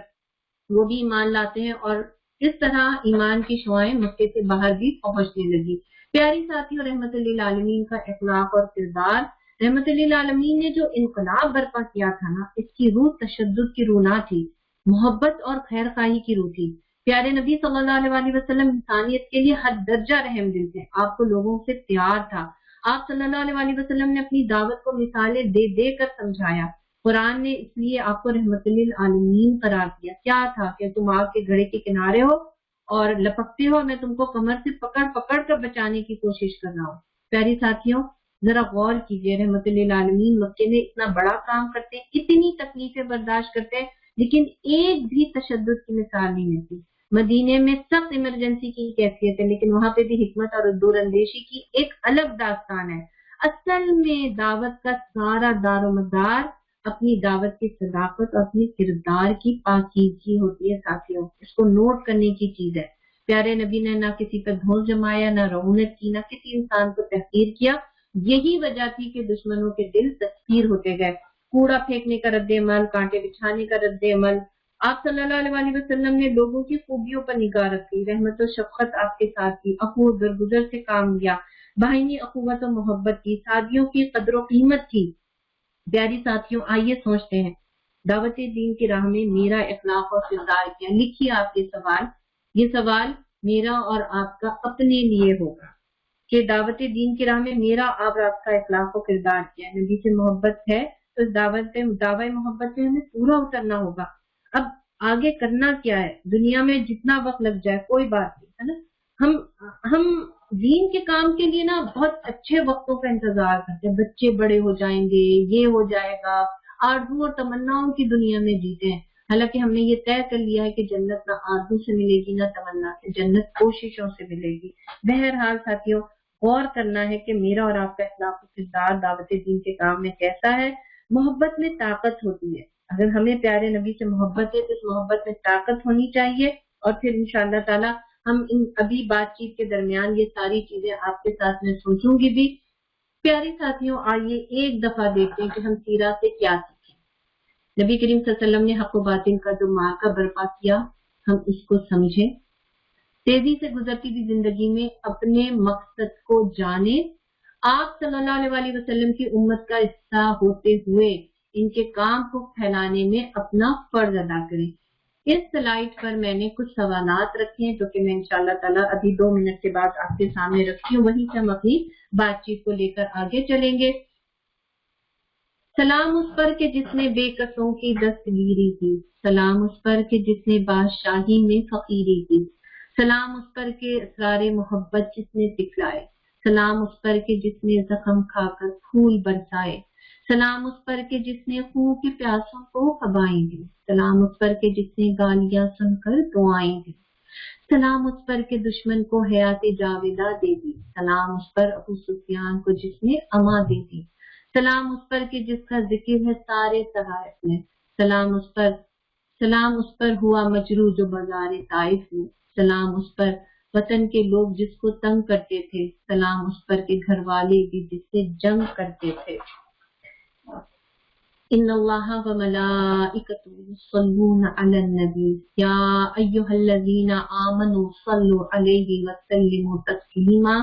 وہ بھی ایمان لاتے ہیں. اور اس طرح ایمان کی شعائیں مکے سے باہر بھی پہنچنے لگی. پیاری ساتھیوں، رحمت للعالمین کا اخلاق اور کردار. رحمت للعالمین نے جو انقلاب برپا کیا تھا نا، اس کی روح تشدد کی روح نہ تھی، محبت اور خیر خواہی کی روح تھی. پیارے نبی صلی اللہ علیہ وسلم انسانیت کے لیے ہر درجہ رحم دل تھے. آپ کو لوگوں سے پیار تھا. آپ صلی اللہ علیہ وسلم نے اپنی دعوت کو مثالیں دے دے کر سمجھایا. قرآن نے اس لیے آپ کو رحمت للعالمین قرار دیا. کیا تھا کہ تم آگ کے گھڑے کے کنارے ہو اور لپکتے ہو، میں تم کو کمر سے پکڑ پکڑ کر بچانے کی کوشش کر رہا ہوں. پیاری ساتھیوں، ذرا غور کیجئے، رحمت للعالمین مکے میں اتنا بڑا کام کرتے ہیں، اتنی تکلیفیں برداشت کرتے ہیں، لیکن ایک بھی تشدد کی مثال نہیں ملتی. مدینے میں سخت ایمرجنسی کی کیفیت ہے، لیکن وہاں پہ بھی حکمت اور دور اندیشی کی ایک الگ داستان ہے. اصل میں دعوت کا سارا دار و مدار اپنی دعوت کی صداقت اور اپنی کردار کی پاکیزگی ہوتی ہے. ساتھیوں، اس کو نوٹ کرنے کی چیز ہے. پیارے نبی نے نہ کسی پر دھوس جمایا، نہ رعونت کی، نہ کسی انسان کو تحقیر کیا. یہی وجہ تھی کہ دشمنوں کے دل تسخیر ہوتے گئے. کوڑا پھینکنے کا رد عمل، کانٹے بچھانے کا رد عمل. آپ صلی اللہ علیہ وسلم نے لوگوں کی خوبیوں پر نگاہ رکھی، رحمت و شفقت آپ کے ساتھ کی، عفو درگزر سے کام لیا، باہمی اخوت و محبت کی، سادگیوں کی قدر و قیمت کی. پیاری ساتھیوں، آئیے سوچتے ہیں دعوت دین کی راہ میں میرا اخلاق اور کردار کیا. لکھیے آپ کے سوال. یہ سوال میرا اور آپ کا اپنے لیے ہوگا کہ دعوت دین کی راہ میں میرا اور آپ کا اخلاق و کردار کیا. نبی سے محبت ہے تو اس دعوی محبت سے ہمیں پورا اترنا ہوگا. اب آگے کرنا کیا ہے؟ دنیا میں جتنا وقت لگ جائے کوئی بات نہیں ہے نا. ہم دین کے کام کے لیے نا بہت اچھے وقتوں کا انتظار کرتے ہیں. بچے بڑے ہو جائیں گے، یہ ہو جائے گا، آرزو اور تمناؤں کی دنیا میں جیتے ہیں. حالانکہ ہم نے یہ طے کر لیا ہے کہ جنت نہ آرزو سے ملے گی نہ تمنا سے، جنت کوششوں سے ملے گی. بہرحال ساتھیوں، غور کرنا ہے کہ میرا اور آپ کا اخلاق و کردار دعوت دین کے کام میں کیسا ہے. محبت میں طاقت ہوتی ہے. اگر ہمیں پیارے نبی سے محبت ہے تو اس محبت میں طاقت ہونی چاہیے. اور پھر انشاءاللہ تعالی ہم ان ابھی بات چیت کے درمیان یہ ساری چیزیں آپ کے ساتھ میں سوچوں گی بھی. پیارے ساتھیوں، آئیے ایک دفعہ دیکھتے ہیں کہ ہم سیرہ سے کیا سیکھیں. نبی کریم صلی اللہ علیہ وسلم نے حق و باطل کا جو معرکہ برپا کیا، ہم اس کو سمجھیں. تیزی سے گزرتی ہوئی زندگی میں اپنے مقصد کو جانیں. آپ صلی اللہ علیہ وسلم کی امت کا حصہ ہوتے ہوئے ان کے کام کو پھیلانے میں اپنا فرض ادا کریں. اس سلائیڈ پر میں نے کچھ سوالات رکھے ہیں جو کہ میں انشاءاللہ تعالیٰ ابھی 2 منٹ کے بعد آپ کے سامنے رکھتی ہوں. وہیں سے ہم اپنی بات چیت کو لے کر آگے چلیں گے. سلام اس پر کہ جس نے بے کسوں کی دستگیری کی، سلام اس پر کہ جس نے بادشاہی میں فقیری کی، سلام اس پر کہ اسرار محبت جس نے سکھلائے، سلام اس پر کہ جس نے زخم کھا کر پھول برسائے، سلام اس پر کہ جس نے خون کے پیاسوں کو ہوائیں دی، سلام اس پر کہ جس نے گالیاں سن کر دعائیں دی، سلام اس پر کہ دشمن کو حیات جاویدہ دے دی، سلام اس پر ابو سفیان کو جس نے اما دے دی، سلام اس پر کہ جس کا ذکر ہے سارے صحائف میں، سلام اس پر ہوا مجروح جو بازار طائف میں، سلام اس پر وطن کے لوگ جس کو تنگ کرتے تھے، سلام اس پر کے گھر والے بھی جس سے جنگ کرتے تھے. ان اللہ و ملائکتہ یصلون علی النبی یا ایھا الذین آمنوا صلوا علیہ وسلموا تسلیما.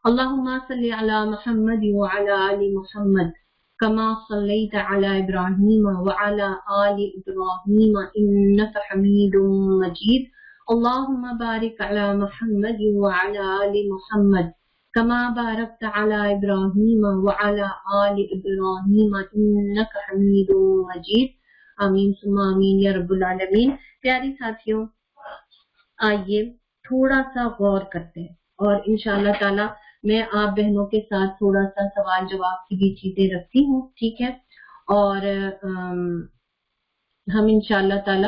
اللہم صل علی محمد وعلی آل محمد کما صلیت علی ابراہیم وعلی آل ابراہیم انک حمید مجید. اللہم بارک علی محمد وعلی آل محمد کما بارکت علی ابراہیم وعلی آل ابراہیم انک حمید مجید. آمین ثم آمین یا رب العالمین. پیاری ساتھیوں، آئیے تھوڑا سا غور کرتے ہیں اور انشاءاللہ تعالی میں آپ بہنوں کے ساتھ تھوڑا سا سوال جواب کی بھی چیزیں رکھتی ہوں، ٹھیک ہے؟ اور ہم انشاءاللہ تعالی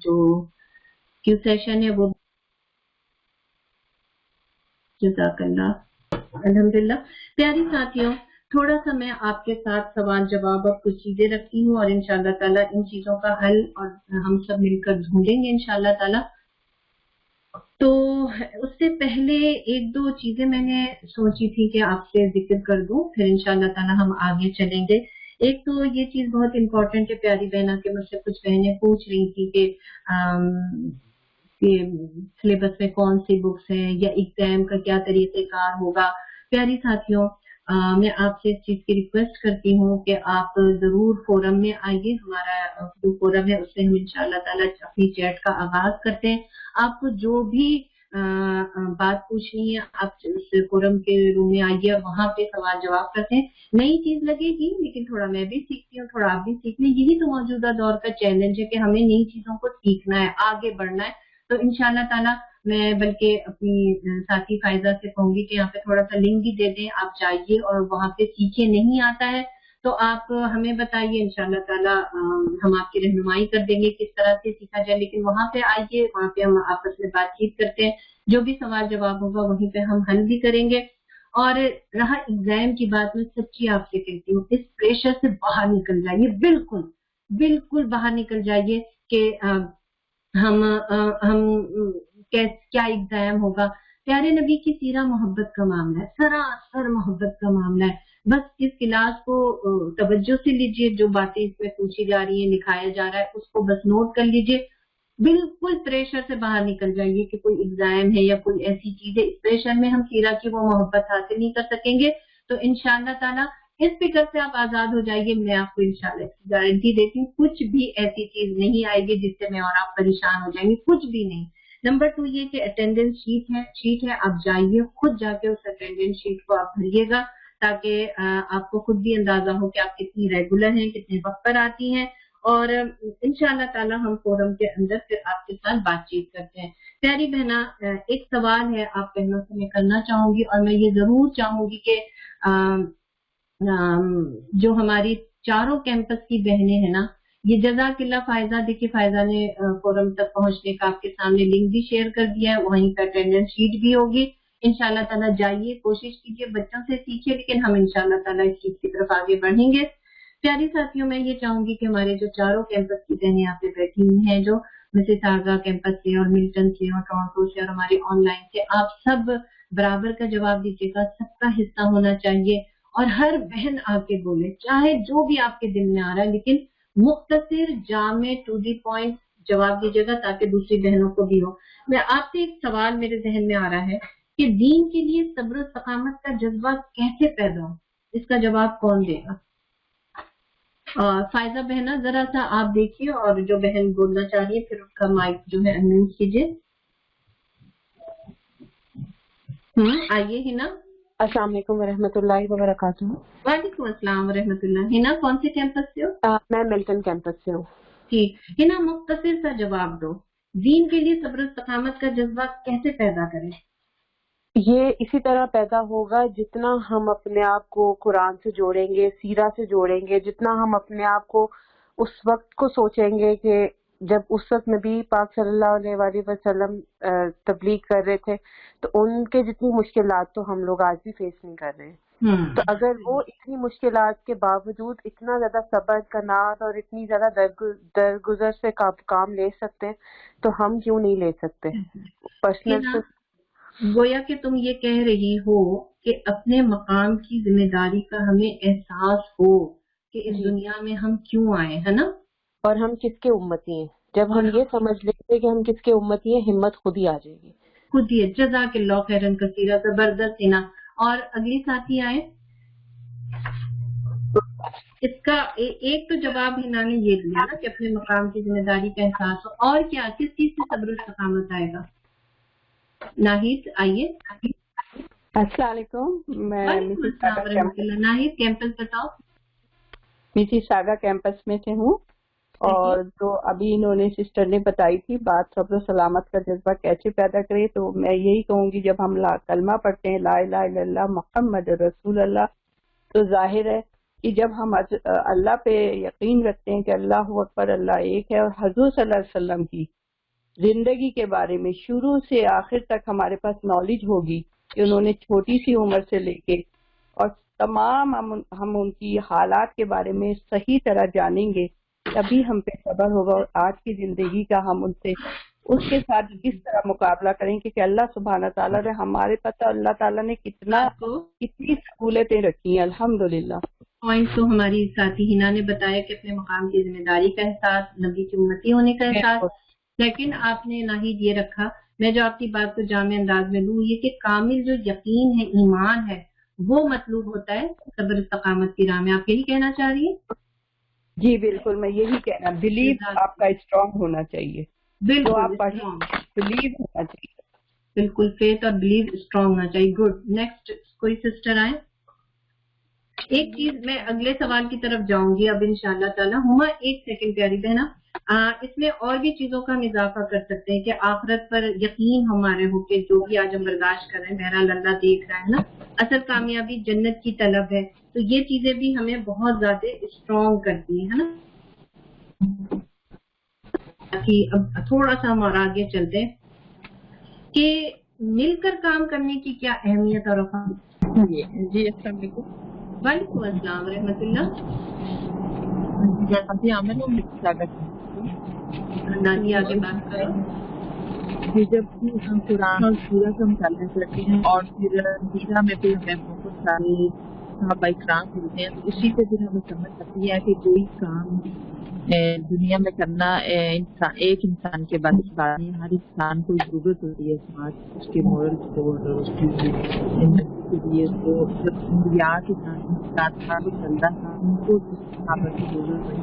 جو کیو سیشن ہے وہ جزاک اللہ الحمدللہ. پیاری ساتھیوں تھوڑا سا میں آپ کے ساتھ سوال جواب اور کچھ چیزیں رکھتی ہوں اور انشاءاللہ تعالیٰ ان چیزوں کا حل اور ہم سب مل کر ڈھونڈیں گے انشاءاللہ تعالیٰ. تو اس سے پہلے ایک دو چیزیں میں نے سوچی تھی کہ آپ سے ذکر کر دوں پھر انشاءاللہ تعالیٰ ہم آگے چلیں گے. ایک تو یہ چیز بہت امپورٹنٹ ہے پیاری بہنا کہ مجھ سے کچھ بہنیں پوچھ رہی تھی کہ سلیبس میں کون سی بکس ہیں یا ایگزام کا کیا طریقہ کار ہوگا. پیاری ساتھیوں میں آپ سے اس چیز کی ریکویسٹ کرتی ہوں کہ آپ ضرور فورم میں آئیے. ہمارا جو فورم ہے اس سے ہم انشاءاللہ تعالیٰ اپنی چیٹ کا آغاز کرتے ہیں. آپ کو جو بھی بات پوچھنی ہے آپ اس فورم کے روم میں آئیے اور وہاں پہ سوال جواب کرتے ہیں. نئی چیز لگے گی لیکن تھوڑا میں بھی سیکھتی ہوں تھوڑا آپ بھی سیکھ لیں. یہی تو موجودہ دور کا چیلنج ہے کہ ہمیں نئی چیزوں کو سیکھنا ہے آگے بڑھنا ہے. تو انشاءاللہ تعالیٰ میں بلکہ اپنی ساتھی فائزہ سے کہوں گی کہ یہاں پہ تھوڑا سا لنک بھی دے دیں. آپ جائیے اور وہاں پہ سیکھے. نہیں آتا ہے تو آپ ہمیں بتائیے انشاءاللہ تعالیٰ ہم آپ کی رہنمائی کر دیں گے کس طرح سے سیکھا جائے. لیکن وہاں پہ آئیے وہاں پہ ہم آپس میں بات چیت کرتے ہیں. جو بھی سوال جواب ہوگا وہیں پہ ہم حل بھی کریں گے. اور رہا ایگزام کی بات میں سچی آپ سے کہتی ہوں اس پریشر سے باہر نکل جائیے. بالکل بالکل باہر نکل جائیے کہ ہم کیا ایگزام ہوگا. پیارے نبی کی سیرہ محبت کا معاملہ ہے سراسر محبت کا معاملہ ہے. بس اس کلاس کو توجہ سے لیجئے. جو باتیں اس میں پوچھی جا رہی ہیں لکھایا جا رہا ہے اس کو بس نوٹ کر لیجئے. بالکل پریشر سے باہر نکل جائیے کہ کوئی ایگزام ہے یا کوئی ایسی چیز ہے. اس پریشر میں ہم سیرہ کی وہ محبت حاصل نہیں کر سکیں گے. تو انشاءاللہ تعالیٰ اس فکر سے آپ آزاد ہو جائیے. میں آپ کو انشاءاللہ گارنٹی دیتی ہوں کچھ بھی ایسی چیز نہیں آئے گی جس سے میں اور آپ پریشان ہو جائیں گے. کچھ بھی نہیں. نمبر 2 یہ کہ اٹینڈنس شیٹ ہے آپ جائیے خود جا کے اس اٹینڈنس شیٹ کو آپ بھریے گا تاکہ آپ کو خود بھی اندازہ ہو کہ آپ کتنی ریگولر ہیں کتنے وقت پر آتی ہیں. اور انشاءاللہ تعالیٰ ہم فورم کے اندر پھر آپ کے ساتھ بات چیت کرتے ہیں. پیاری بہنا ایک سوال ہے آپ بہنوں سے میں کرنا چاہوں گی اور میں یہ ضرور چاہوں گی کہ جو ہماری چاروں کیمپس کی بہنیں ہیں نا یہ جزاک اللہ فائزہ. دیکھیے فائزہ نے فورم تک پہنچنے کا آپ کے سامنے لنک بھی شیئر کر دیا ہے. وہیں پہ اٹینڈنس شیٹ بھی ہوگی. انشاءاللہ تعالیٰ جائیے کوشش کیجیے بچوں سے سیکھیے لیکن ہم انشاءاللہ تعالیٰ اس چیز کی طرف آگے بڑھیں گے. پیاری ساتھیوں میں یہ چاہوں گی کہ ہمارے جو چاروں کیمپس کی بہنیں یہاں پہ بیٹھی ہوئی ہیں جو مسیساگا کیمپس سے اور ملٹن سے اور ٹورنٹو سے اور ہمارے آن لائن سے آپ سب برابر کا جواب دیجیے گا. سب کا حصہ ہونا چاہیے اور ہر بہن آ کے بولے چاہے جو بھی آپ کے دل میں آ رہا ہے لیکن مختصر جامع ٹو دی پوائنٹ جواب دیجیے گا تاکہ دوسری بہنوں کو بھی ہو. میں آپ سے ایک سوال میرے ذہن میں آ رہا ہے کہ دین کے لیے صبر و استقامت کا جذبہ کیسے پیدا ہو. اس کا جواب کون دے گا؟ فائزہ بہنا ذرا سا آپ دیکھیے اور جو بہن بولنا چاہ رہی ہے پھر اس کا مائک جو ہے انمیوٹ کیجیے. آئیے ہنا. السلام علیکم ورحمۃ اللہ وبرکاتہ. وعلیکم السلام ورحمۃ اللہ. ہنا کون سے کیمپس سے ہو؟ میں ملٹن کیمپس سے ہوں. ٹھیک. ہنا مختصر سا جواب دو. دین کے لیے صبر و استقامت کا جذبہ کیسے پیدا کریں؟ یہ اسی طرح پیدا ہوگا جتنا ہم اپنے آپ کو قرآن سے جوڑیں گے سیرہ سے جوڑیں گے. جتنا ہم اپنے آپ کو اس وقت کو سوچیں گے کہ جب اس وقت نبی پاک صلی اللہ علیہ وآلہ وسلم تبلیغ کر رہے تھے تو ان کے جتنی مشکلات تو ہم لوگ آج بھی فیس نہیں کر رہے ہیں. تو اگر وہ اتنی مشکلات کے باوجود اتنا زیادہ صبر کنات اور اتنی زیادہ درگزر سے کام لے سکتے ہیں تو ہم کیوں نہیں لے سکتے. پرسنل گویا کہ تم یہ کہہ رہی ہو کہ اپنے مقام کی ذمہ داری کا ہمیں احساس ہو کہ اس دنیا میں ہم کیوں آئے ہے نا اور ہم کس کے امتی ہیں. جب ہم یہ سمجھ لیتے کہ ہم کس کے امتی ہیں ہمت خود ہی آ جائے گی. خود ہی. جزاک اللہ خیرن کثیرہ. زبردست ہنا. اور اگلی ساتھی آئے. اس کا ایک تو جواب ہنا نے یہ دیا نا کہ اپنے مقام کی ذمہ داری کا احساس ہو. اور کیا کس چیز سے صبر و استقامت آئے گا؟ ناہید آئیے. السلام علیکم. میں ناہید کیمپس بتاؤ. مسیساگا کیمپس میں سے ہوں اور جو ابھی انہوں نے سسٹر نے بتائی تھی بات صبر و سلامت کا جذبہ کیسے پیدا کرے تو میں یہی کہوں گی جب ہم کلمہ پڑھتے ہیں لا الہ الا اللہ محمد رسول اللہ تو ظاہر ہے کہ جب ہم اللہ پہ یقین رکھتے ہیں کہ اللہ اکبر، اللہ ایک ہے، اور حضور صلی اللہ علیہ وسلم کی زندگی کے بارے میں شروع سے آخر تک ہمارے پاس نالج ہوگی کہ انہوں نے چھوٹی سی عمر سے لے کے اور تمام ہم ان کی حالات کے بارے میں صحیح طرح جانیں گے، تبھی ہم پہ صبر ہوگا، اور آج کی زندگی کا ہم ان سے اس کے ساتھ کس طرح مقابلہ کریں کہ اللہ سبحانہ تعالیٰ نے ہمارے پتہ اللہ تعالیٰ نے کتنی سہولتیں رکھی ہیں الحمدللہ۔ پوائنٹ تو ہماری ساتھی ہنا نے بتایا کہ اپنے مقام کی ذمہ داری کا احساس، نبی کی امتی ہونے کا احساس، لیکن آپ نے ناہید یہ رکھا، میں جو آپ کی بات کو جامع انداز میں لوں، یہ کہ کامل جو یقین ہے، ایمان ہے، وہ مطلوب ہوتا ہے صبر استقامت کی راہ میں۔ آپ یہی کہنا چاہ رہی ہیں؟ جی بالکل، میں یہی کہنا، بلیو آپ کا اسٹرانگ ہونا چاہیے، بالکل آپ بلیو ہونا چاہیے، بالکل فیتھ اور بلیو اسٹرانگ ہونا چاہیے۔ گڈ، نیکسٹ کوئی سسٹر آئے۔ ایک چیز میں اگلے سوال کی طرف جاؤں گی اب انشاءاللہ تعالی۔ ہما ایک سیکنڈ پیاری بہنا، اس میں اور بھی چیزوں کا ہم اضافہ کر سکتے ہیں کہ آخرت پر یقین ہمارے ہو کہ جو بھی آج ہم برداشت کر رہے ہیں بہرحال اللہ دیکھ رہا ہے نا، اصل کامیابی جنت کی طلب ہے، تو یہ چیزیں بھی ہمیں بہت زیادہ اسٹرانگ کرتی ہیں، ہے نا۔ اب تھوڑا سا ہم اور آگے چلتے ہیں کہ مل کر کام کرنے کی کیا اہمیت اور جی السلام علیکم۔ وعلیکم السلام ورحمۃ اللہ۔ نادیہ آگے بات کرو۔ کہ جب ہم قرآن اور سیرت کا مطالعہ کرتے ہیں اور پھر سیرت میں بھی ہمیں بہت سارے صحابہ کرام ملتے ہیں، تو اسی سے پھر ہمیں سمجھ آتی ہے کہ کوئی کام دنیا میں کرنا ایک انسان کے بعد نہیں، ہر انسان کو ضرورت ہوتی ہے سماج اس کے مورل سپورٹ اور اس کی کے لیے۔ تو جب انبیاء کے ساتھ چلتا تھا ان کو صحابہ کی ضرورت پڑی،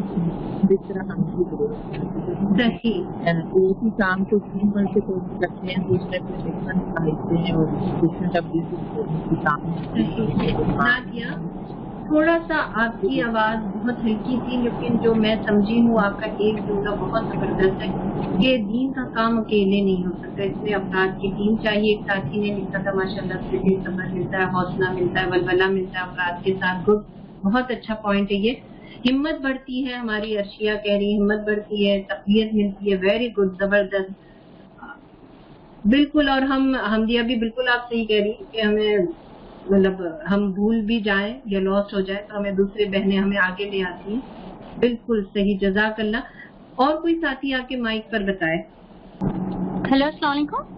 جس طرح ہم کی ضرورت پڑتی ہے۔ ایک ہی کام کو 3 مل کے کرتے ہیں تو اس میں پھر ڈفرنٹ خواہشیں ہیں اور ڈفرنٹ ابلیٹی نادیہ تھوڑا سا آپ کی آواز بہت ہلکی تھی، لیکن جو میں سمجھی ہوں آپ کا ایک جملہ بہت زبردست ہے کہ دین کا کام اکیلے نہیں ہو سکتا، اس میں افراد کی ٹیم چاہیے۔ ایک ساتھی نے لکھا تھا ماشاءاللہ سے صبر ملتا ہے، حوصلہ ملتا ہے، ولولہ ملتا ہے افراد کے ساتھ۔ گڈ، بہت اچھا پوائنٹ ہے یہ۔ ہمت بڑھتی ہے، ہماری ارشیا کہہ رہی ہمت بڑھتی ہے، تقویت ملتی ہے، ویری گڈ، زبردست، بالکل۔ اور ہم حمدیہ بھی بالکل آپ صحیح کہہ رہی کہ ہمیں مطلب ہم بھول بھی جائیں یا لاسٹ ہو جائے تو ہمیں دوسرے بہنیں ہمیں آگے لے آتی ہیں، بالکل صحیح، جزاک اللہ۔ اور کوئی ساتھی آ کے مائک پر بتائے۔ ہیلو السلام علیکم۔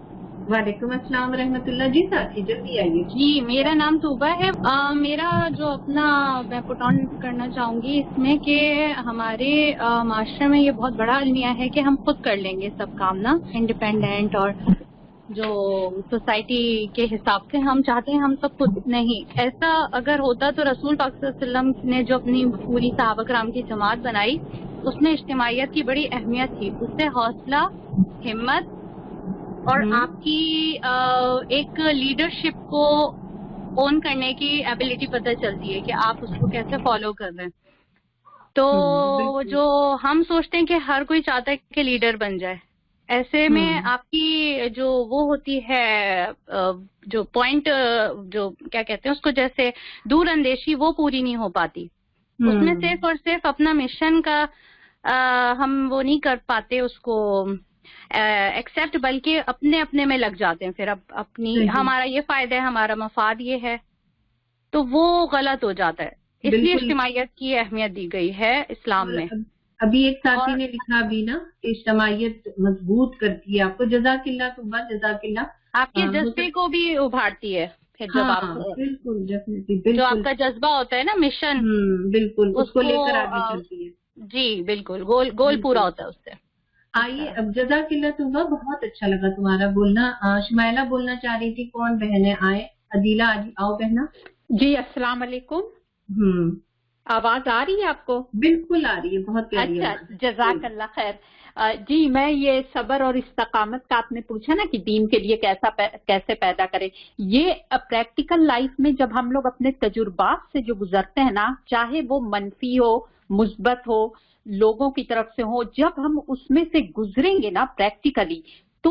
وعلیکم السلام ورحمۃ اللہ۔ جی ساتھی جلدی آئیے۔ جی میرا نام توبہ ہے۔ میرا جو اپنا میں پٹ آن کرنا چاہوں گی اس میں کہ ہمارے معاشرے میں یہ بہت بڑا المیہ ہے کہ ہم خود کر لیں گے سب کام نا، انڈیپینڈنٹ، اور جو سوسائٹی کے حساب سے ہم چاہتے ہیں ہم سب خود نہیں۔ ایسا اگر ہوتا تو رسول پاک صلی اللہ علیہ وسلم نے جو اپنی پوری صحابہ کرام کی جماعت بنائی اس میں اجتماعیت کی بڑی اہمیت تھی، اس سے حوصلہ، ہمت اور آپ کی ایک لیڈرشپ کو اون کرنے کی ایبلٹی پتہ چلتی ہے کہ آپ اس کو کیسے فالو کر رہے ہیں۔ تو جو ہم سوچتے ہیں کہ ہر کوئی چاہتا ہے کہ لیڈر بن جائے، ایسے میں آپ کی جو وہ ہوتی ہے جو پوائنٹ جو کیا کہتے ہیں اس کو، جیسے دور اندیشی، وہ پوری نہیں ہو پاتی۔ اس میں صرف اور صرف اپنا مشن کا ہم وہ نہیں کر پاتے اس کو ایکسپٹ، بلکہ اپنے اپنے میں لگ جاتے ہیں پھر اپنی، ہمارا یہ فائدہ ہے، ہمارا مفاد یہ ہے، تو وہ غلط ہو جاتا ہے۔ اس لیے اجتماعیت کی اہمیت دی گئی ہے اسلام میں۔ ابھی ایک ساتھی نے لکھا بھی نا کہ اجتماعیت مضبوط کرتی ہے آپ کو، جزاک اللہ توبہ، جزاک اللہ، آپ کے جذبے کو بھی ابھارتی ہے پھر جب آپ بالکل جو آپ کا جذبہ ہوتا ہے نا مشن، بالکل اس کو لے کر آگے چلتی ہے۔ جی بالکل، گول پورا ہوتا ہے اس سے۔ آئیے اب، جزاک اللہ توبہ، بہت اچھا لگا تمہارا بولنا۔ شمائلہ بولنا چاہ رہی تھی، کون بہنیں آئے؟ عدیلہ آؤ بہنا۔ جی السلام علیکم۔ آواز آ رہی ہے آپ کو؟ بالکل آ رہی ہے، بہت پیاری اچھا، آواز۔ جزاک اللہ خیر۔ جی میں یہ صبر اور استقامت کا آپ نے پوچھا نا کہ دین کے لیے کیسے پیدا کریں، یہ پریکٹیکل لائف میں جب ہم لوگ اپنے تجربات سے جو گزرتے ہیں نا، چاہے وہ منفی ہو، مثبت ہو، لوگوں کی طرف سے ہو، جب ہم اس میں سے گزریں گے نا پریکٹیکلی، تو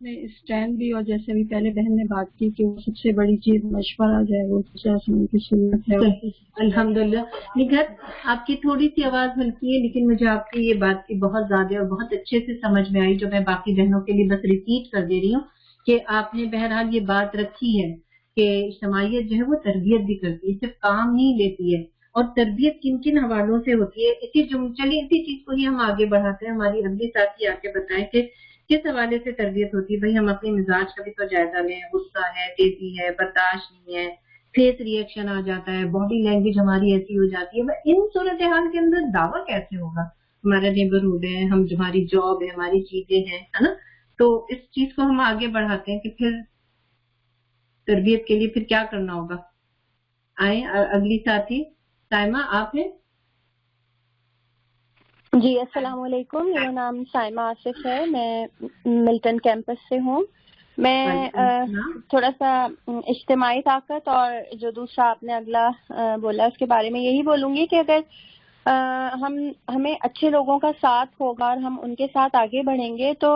میں اسٹینڈ بھی، اور جیسے ابھی پہلے بہن نے بات کی کہ وہ سب سے بڑی چیز مشورہ جو ہے وہ کی سنت ہے. الحمدللہ. نگہت آپ کی تھوڑی سی آواز ہلکی ہے، لیکن مجھے آپ کی یہ بات کی بہت زیادہ اور بہت اچھے سے سمجھ میں آئی، جو میں باقی بہنوں کے لیے بس ریپیٹ کر دے رہی ہوں کہ آپ نے بہرحال یہ بات رکھی ہے کہ اجتماعیت جو ہے وہ تربیت بھی کرتی ہے، صرف کام نہیں لیتی ہے. اور تربیت کن کن حوالوں سے ہوتی ہے، چلیے اسی چیز کو ہی ہم آگے بڑھاتے ہیں. ہماری اگلی ساتھی آ کے بتائیں کہ کس حوالے سے تربیت ہوتی ہے. بھائی ہم اپنے مزاج کا بھی تو جائزہ لیں، غصہ ہے، تیزی ہے، برداشت نہیں ہے، فیس ری ایکشن آ جاتا ہے، باڈی لینگویج ہماری ایسی ہو جاتی ہے. ان صورتحال کے اندر دعویٰ کیسے ہوگا؟ ہمارا نیبرہڈ ہے، ہماری جاب ہے، ہماری چیزیں ہیں، ہے نا. تو اس چیز کو ہم آگے بڑھاتے ہیں کہ پھر تربیت کے لیے پھر کیا کرنا ہوگا. آئیں اگلی ساتھی سائمہ، آپ ہیں؟ جی السلام علیکم، میرا نام سائمہ آصف ہے، میں ملٹن کیمپس سے ہوں. میں تھوڑا سا اجتماعی طاقت اور جو دوسرا آپ نے اگلا بولا اس کے بارے میں یہی بولوں گی کہ اگر ہمیں اچھے لوگوں کا ساتھ ہوگا اور ہم ان کے ساتھ آگے بڑھیں گے تو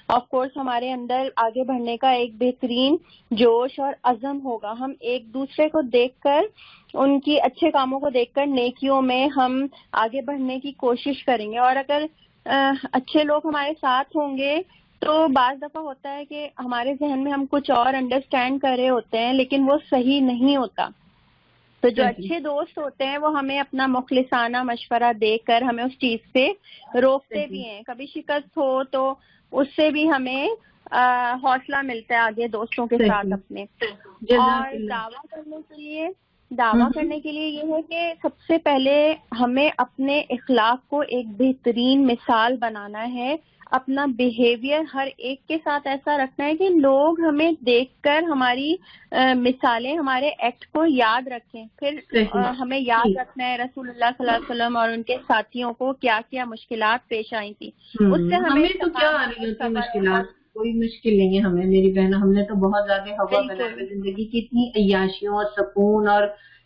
آف کورس ہمارے اندر آگے بڑھنے کا ایک بہترین جوش اور عزم ہوگا. ہم ایک دوسرے کو دیکھ کر، ان کی اچھے کاموں کو دیکھ کر نیکیوں میں ہم آگے بڑھنے کی کوشش کریں گے. اور اگر اچھے لوگ ہمارے ساتھ ہوں گے تو بعض دفعہ ہوتا ہے کہ ہمارے ذہن میں ہم کچھ اور انڈرسٹینڈ کر رہے ہوتے ہیں لیکن وہ صحیح نہیں ہوتا. تو جو اچھے دوست ہوتے ہیں وہ ہمیں اپنا مخلصانہ مشورہ دے کر ہمیں اس چیز سے روکتے بھی ہیں. کبھی شکست ہو تو اس سے بھی ہمیں حوصلہ ملتا ہے آگے دوستوں کے ساتھ اپنے. اور دعویٰ کرنے کے لیے یہ ہے کہ سب سے پہلے ہمیں اپنے اخلاق کو ایک بہترین مثال بنانا ہے. اپنا بیہیویئر ہر ایک کے ساتھ ایسا رکھنا ہے کہ لوگ ہمیں دیکھ کر ہماری مثالیں، ہمارے ایکٹ کو یاد رکھیں. پھر ہمیں یاد رکھنا ہے رسول اللہ صلی اللہ علیہ وسلم اور ان کے ساتھیوں کو کیا کیا مشکلات پیش آئی تھی. اس سے ہمیں تو کیا آ رہی ہوتی مشکلات؟ کوئی مشکل نہیں ہے ہمیں میری بہن، ہم نے تو بہت زیادہ ہوا بنا زندگی کی، اتنی عیاشیوں اور سکون اور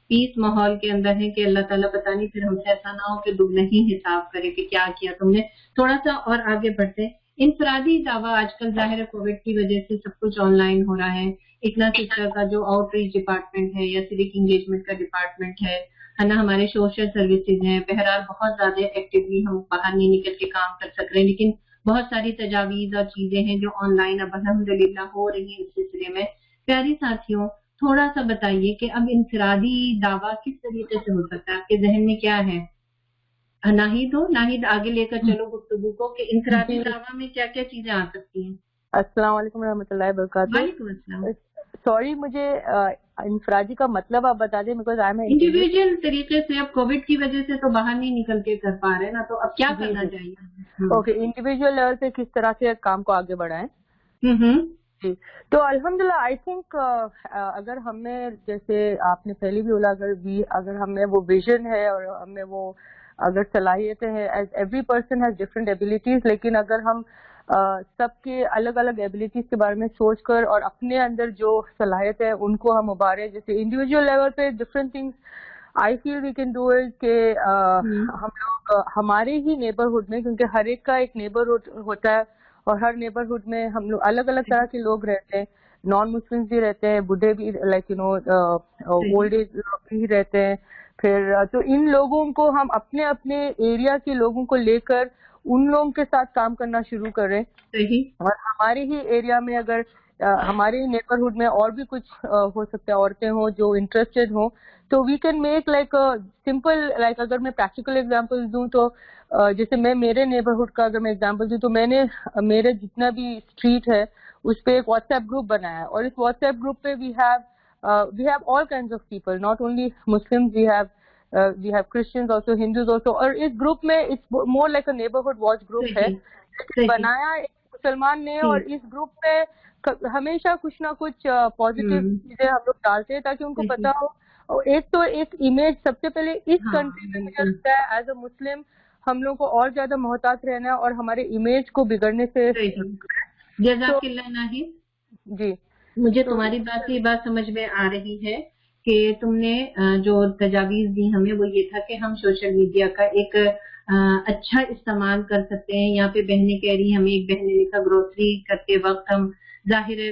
پیس ماحول کے اندر ہے کہ اللہ تعالیٰ پتہ نہیں پھر ہم سے ایسا نہ ہو کہ دگنا ہی حساب کرے کہ کیا کیا تم نے. تھوڑا سا اور آگے بڑھتے. انفرادی دعویٰ آج کل ظاہر ہے کووڈ کی وجہ سے سب کچھ آن لائن ہو رہا ہے. اکنا سسٹر کا جو آؤٹ ریچ ڈپارٹمنٹ ہے یا سیوک انگیجمنٹ کا ڈپارٹمنٹ ہے نا، ہمارے سوشل سروسز ہیں. بہرحال بہت زیادہ ایکٹیولی ہم باہر نہیں نکل کے کام کر سک رہے ہیں، لیکن بہت ساری تجاویز اور چیزیں ہیں جو آن لائن اب الحمدللہ ہو رہی ہیں. اس سلسلے میں پیاری ساتھیوں تھوڑا سا بتائیے کہ اب انفرادی دعویٰ کس طریقے سے ہو سکتا ہے؟ آپ کے ذہن میں کیا ہے؟ ناہید آگے لے کر چلو گفتگو کو کہ انفرادی دعویٰ میں کیا کیا چیزیں آ سکتی ہیں. السلام علیکم ورحمۃ اللہ وبرکاتہ. وعلیکم السلام. سوری، مجھے انفرادی کا مطلب آپ بتا دیں. انڈیویجل طریقے سے اب کووڈ کی وجہ سے تو باہر نہیں نکل کے کر پا رہے نا، تو اب کیا کرنا چاہیے؟ اوکے، انڈیویجل لیول پہ کس طرح سے کام کو آگے بڑھائیں. جی تو الحمدللہ آئی تھنک اگر ہمیں، جیسے آپ نے پہلے بھی بولا، اگر ہمیں وہ ویژن ہے اور ہمیں وہ اگر صلاحیتیں ہیں، ایوری پرسن ہیز ڈفرینٹ ایبیلٹیز، لیکن اگر ہم سب کے الگ الگ ایبیلٹیز کے بارے میں سوچ کر اور اپنے اندر جو صلاحیت ہے ان کو ہم ابھاریں. جیسے انڈیویجول لیول پہ different things I feel we can do it کہ ہم لوگ ہمارے ہی نیبرہڈ میں، کیونکہ ہر ایک کا ایک نیبرہڈ ہوتا ہے اور ہر نیبرہڈ میں ہم لوگ الگ الگ طرح کے لوگ رہتے ہیں. نان مسلمس بھی رہتے ہیں، بوڑھے بھی، لائک اولڈ ایج بھی رہتے ہیں. پھر تو ان لوگوں کو ہم اپنے اپنے ایریا کے لوگوں کو لے کر ان لوگوں کے ساتھ کام کرنا شروع کریں. اور ہمارے ہی ایریا میں اگر ہمارے نیبرہڈ میں اور بھی کچھ ہو سکتا ہے، عورتیں ہوں جو انٹرسٹیڈ ہوں، تو we can make like simple, like اگر میں پریکٹیکل ایگزامپل دوں تو جیسے میں میرے نیبرہڈ کا اگر میں ایگزامپل دوں تو میں نے میرے جتنا بھی اسٹریٹ ہے اس پہ ایک واٹس ایپ گروپ بنایا ہے. اور اس واٹس ایپ گروپ پہ we have all kinds of people, not only Muslims, we have Christians also, Hindus also. اور اس گروپ میں it's more like a neighborhood watch group ہے بنایا ایک مسلمان نے. اور اس گروپ پہ ہمیشہ کچھ نہ کچھ پازیٹیو چیزیں ہم لوگ ڈالتے ہیں تاکہ ان کو پتا ہو. ایک تو ایک امیج سب سے پہلے اس کنٹری میں مجھے لگتا ہے ایز اے مسلم ہم لوگ کو اور زیادہ محتاط رہنا ہے اور ہمارے امیج کو بگڑنے سے. جزاک اللہ ناہید. جی مجھے تمہاری بات سے یہ بات سمجھ میں آ رہی ہے کہ تم نے جو تجاویز دی ہمیں وہ یہ تھا کہ ہم سوشل میڈیا کا ایک اچھا استعمال کر سکتے ہیں. یہاں پہ بہنیں کہہ رہی ہیں، ہمیں ایک بہن نے لکھا گروسری کرتے وقت ہم ظاہر ہے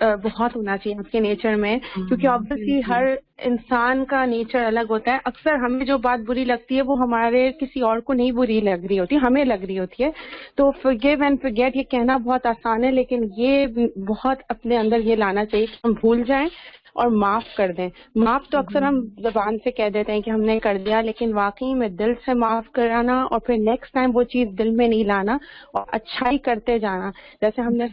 بہت ہونا چاہیے آپ کے نیچر میں، کیونکہ آبویسلی ہر انسان کا نیچر الگ ہوتا ہے. اکثر ہمیں جو بات بری لگتی ہے وہ ہمارے کسی اور کو نہیں بری لگ رہی ہوتی، ہمیں لگ رہی ہوتی ہے. تو forgive and forget یہ کہنا بہت آسان ہے، لیکن یہ بہت اپنے اندر یہ لانا چاہیے کہ ہم بھول جائیں اور معاف کر دیں. معاف تو اکثر ہم زبان سے کہہ دیتے ہیں کہ ہم نے کر دیا، لیکن واقعی میں دل سے معاف کرانا اور پھر نیکسٹ ٹائم وہ چیز دل میں نہیں لانا اور اچھائی کرتے جانا. جیسے ہم نے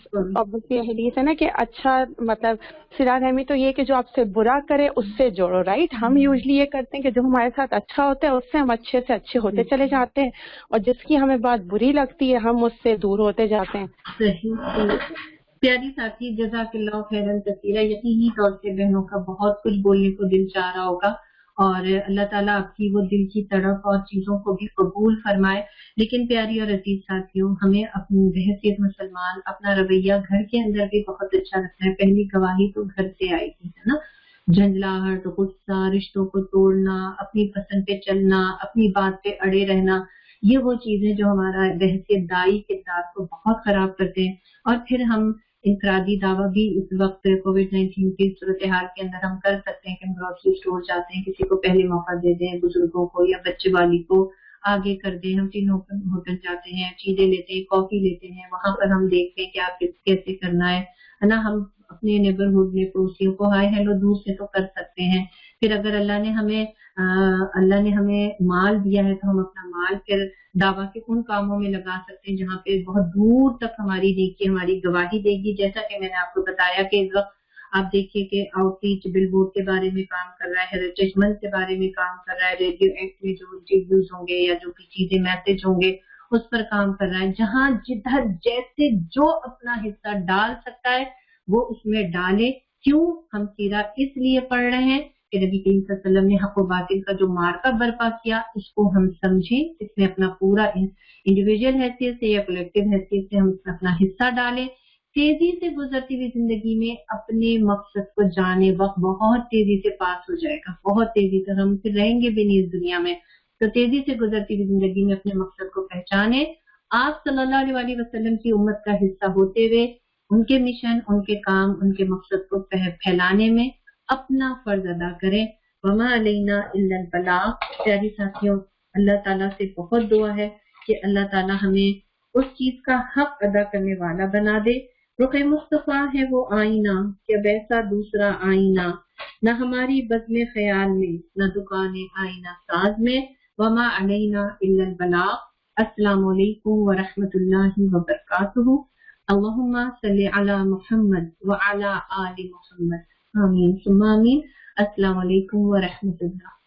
حدیث ہے نا کہ اچھا مطلب صلہ رحمی تو یہ کہ جو آپ سے برا کرے اس سے جوڑو، رائٹ. ہم یوزلی یہ کرتے ہیں کہ جو ہمارے ساتھ اچھا ہوتا ہے اس سے ہم اچھے سے اچھے ہوتے چلے جاتے ہیں، اور جس کی ہمیں بات بری لگتی ہے ہم اس سے دور ہوتے جاتے ہیں. پیاری ساتھی، جزاک اللہ خیرن کثیرہ. یقینی طور سے بہنوں کا بہت کچھ بولنے کو دل چاہ رہا ہوگا، اور اللہ تعالیٰ آپ کی وہ دل کی تڑپ اور چیزوں کو بھی قبول فرمائے. لیکن پیاری اور عزیز ساتھیوں، ہمیں اپنی بحیثیت مسلمان اپنا رویہ گھر کے اندر بھی بہت اچھا لگتا ہے. پہلی گواہی تو گھر سے آئی تھی، ہے نا. جھنجھلاہٹ، غصہ، رشتوں کو توڑنا، اپنی پسند پہ چلنا، اپنی بات پہ اڑے رہنا، یہ وہ چیزیں جو ہمارا بحیثیت دائی کردار کو بہت خراب کرتے ہیں. اور پھر ہم انفرادی دعویٰ بھی اس وقت کووڈ-19 کی صورتحال کے اندر ہم کر سکتے ہیں کہ ہم گروسری اسٹور جاتے ہیں، کسی کو پہلے موقع دے دیں، بزرگوں کو یا بچے والی کو آگے کر دیں. ہم تینوں ہوٹل جاتے ہیں، چیزیں لیتے ہیں، کافی لیتے ہیں، وہاں پر ہم دیکھتے ہیں کہ آپ کیسے کرنا ہے نا. ہم اپنے نیبرہڈ میں پڑوسیوں کو ہائے ہیلو دور سے تو کر سکتے ہیں. پھر اگر اللہ نے ہمیں مال دیا ہے تو ہم اپنا مال پھر دعویٰ کے ان کاموں میں لگا سکتے ہیں جہاں پہ بہت دور تک ہماری نیکی ہماری گواہی دے گی. جیسا کہ میں نے آپ کو بتایا کہ اس وقت آپ دیکھیے کہ آؤٹ ریچ بل بورڈ کے بارے میں کام کر رہا ہے، ہیریٹیج منتھ کے بارے میں کام کر رہا ہے، ریڈیو ایکٹ میں جو انٹرویوز ہوں گے یا جو بھی چیزیں میسج ہوں گے اس پر کام کر رہا ہے. جہاں جدھر جیسے جو اپنا حصہ ڈال سکتا ہے وہ اس میں ڈالے. کیوں ہم سیرہ اس لیے پڑھ رہے ہیں کہ نبی کریم صلی اللہ علیہ وسلم نے حق و باطل کا جو مارکا برپا کیا اس کو ہم سمجھیں، اس میں اپنا پورا انڈیویجول حیثیت سے یا کلیکٹیو حیثیت سے ہم اپنا حصہ ڈالیں. تیزی سے گزرتی ہوئی زندگی میں اپنے مقصد کو جانے وقت بہت تیزی سے پاس ہو جائے گا، بہت تیزی سے ہم پھر رہیں گے بھی نہیں اس دنیا میں. تو تیزی سے گزرتی ہوئی زندگی میں اپنے مقصد کو پہچانے، آپ صلی اللہ علیہ وسلم کی امت کا حصہ ہوتے ہوئے ان کے مشن، ان کے کام، ان کے مقصد کو پھیلانے میں اپنا فرض ادا کریں. وما علینا الا البلاغ. پیاری ساتھیوں، اللہ تعالیٰ سے بہت دعا ہے کہ اللہ تعالیٰ ہمیں اس چیز کا حق ادا کرنے والا بنا دے. رخ مصطفیٰ ہے وہ آئینہ کہ ویسا دوسرا آئینہ، نہ ہماری بزم خیال میں نہ دکان آئینہ ساز میں. وما علینا الا البلاغ. السلام علیکم ورحمۃ اللہ وبرکاتہ. اللہم صلی علی محمد وعلی آل محمد. آمین ثم آمین. السلام علیکم ورحمۃ اللہ.